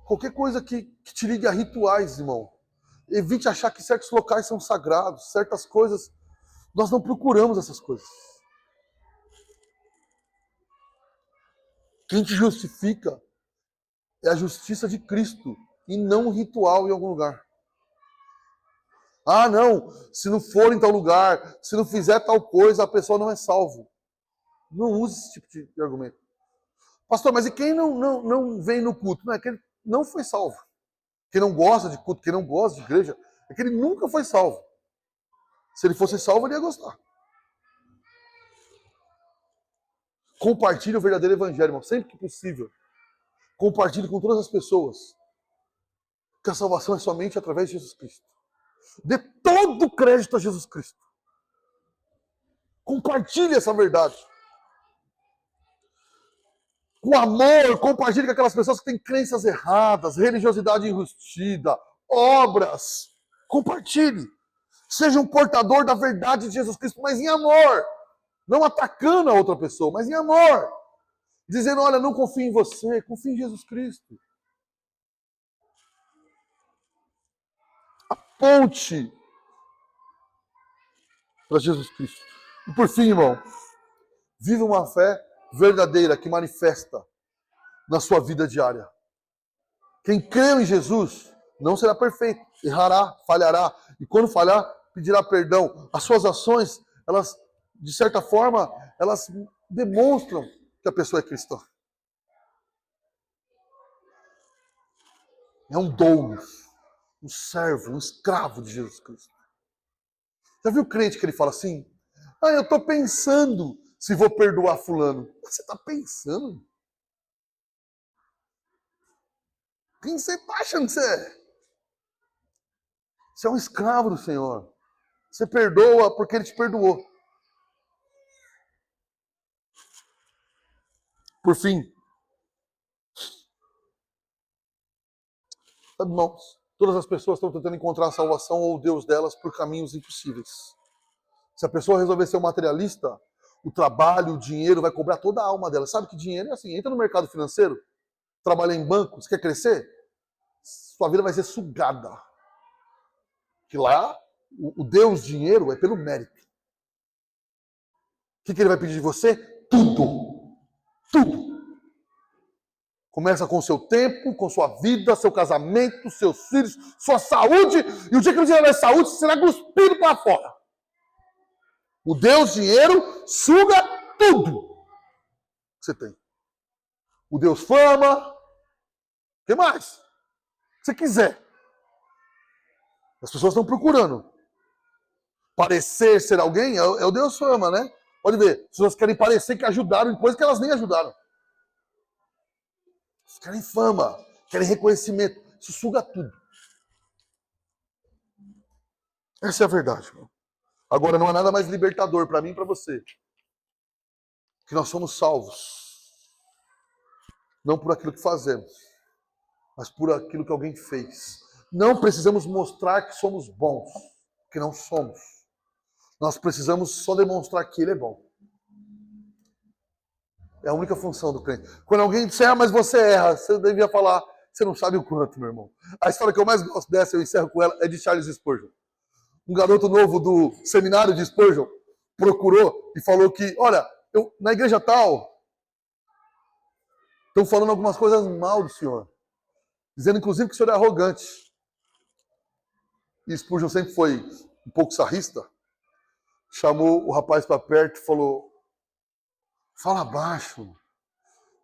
[SPEAKER 1] qualquer coisa que te ligue a rituais, irmão. Evite achar que certos locais são sagrados, certas coisas. Nós não procuramos essas coisas. Quem te justifica é a justiça de Cristo e não um ritual em algum lugar. Ah, não, se não for em tal lugar, se não fizer tal coisa, a pessoa não é salvo. Não use esse tipo de argumento. Pastor, mas e quem não vem no culto? Não, é que ele não foi salvo. Quem não gosta de culto, quem não gosta de igreja, é que ele nunca foi salvo. Se ele fosse salvo, ele ia gostar. Compartilhe o verdadeiro evangelho, irmão, sempre que possível. Compartilhe com todas as pessoas que a salvação é somente através de Jesus Cristo. Dê todo o crédito a Jesus Cristo. Compartilhe essa verdade. Com amor, compartilhe com aquelas pessoas que têm crenças erradas, religiosidade enrustida, obras. Compartilhe. Seja um portador da verdade de Jesus Cristo, mas em amor. Não atacando a outra pessoa, mas em amor. Dizendo, olha, não confie em você, confie em Jesus Cristo. Aponte para Jesus Cristo. E por fim, irmão, viva uma fé verdadeira que manifesta na sua vida diária. Quem crê em Jesus não será perfeito, errará, falhará. E quando falhar, pedirá perdão. As suas ações, elas, de certa forma, elas demonstram que a pessoa é cristã. É um doulos, um servo, um escravo de Jesus Cristo. Já viu o crente que ele fala assim? Ah, eu estou pensando se vou perdoar fulano. Você está pensando? Quem você está achando que você é? Você é um escravo do Senhor. Você perdoa porque Ele te perdoou. Por fim, sabe, irmãos, todas as pessoas estão tentando encontrar a salvação ou o Deus delas por caminhos impossíveis. Se a pessoa resolver ser um materialista, o trabalho, o dinheiro vai cobrar toda a alma dela. Sabe que dinheiro é assim, entra no mercado financeiro, trabalha em banco, você quer crescer? Sua vida vai ser sugada. Que lá, o Deus dinheiro é pelo mérito. O que ele vai pedir de você? Tudo. Tudo. Começa com o seu tempo, com sua vida, seu casamento, seus filhos, sua saúde. E o dia que não tiver mais saúde, você será cuspido para fora. O Deus dinheiro suga tudo que você tem. O Deus fama. O que mais? O que você quiser. As pessoas estão procurando parecer ser alguém, é o Deus fama, né? Pode ver, as pessoas querem parecer que ajudaram em coisas que elas nem ajudaram. Elas querem fama, querem reconhecimento. Isso suga tudo. Essa é a verdade, irmão. Agora, não há nada mais libertador para mim e para você. Que nós somos salvos. Não por aquilo que fazemos, mas por aquilo que alguém fez. Não precisamos mostrar que somos bons, que não somos. Nós precisamos só demonstrar que Ele é bom. É a única função do crente. Quando alguém disser, ah, mas você erra, você devia falar, você não sabe o quanto, meu irmão. A história que eu mais gosto dessa, eu encerro com ela, é de Charles Spurgeon. Um garoto novo do seminário de Spurgeon procurou e falou que, olha, na igreja tal, estão falando algumas coisas mal do senhor. Dizendo, inclusive, que o senhor é arrogante. E Spurgeon sempre foi um pouco sarrista. Chamou o rapaz para perto e falou, fala baixo,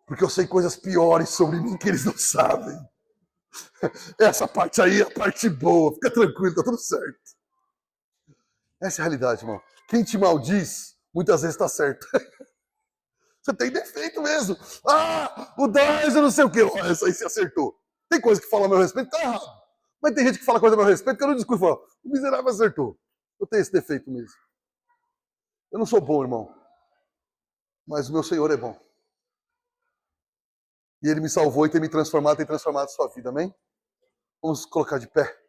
[SPEAKER 1] porque eu sei coisas piores sobre mim que eles não sabem. Essa parte aí é a parte boa, fica tranquilo, tá tudo certo. Essa é a realidade, irmão. Quem te maldiz, muitas vezes está certo. Você tem defeito mesmo. Ah, o Daz, eu não sei o quê. Oh, essa aí você acertou. Tem coisa que fala a meu respeito, tá errado. Mas tem gente que fala coisa a meu respeito que eu não discuto e falo, o miserável acertou. Eu tenho esse defeito mesmo. Eu não sou bom, irmão. Mas o meu Senhor é bom. E Ele me salvou e tem me transformado, tem transformado a sua vida, amém? Vamos colocar de pé.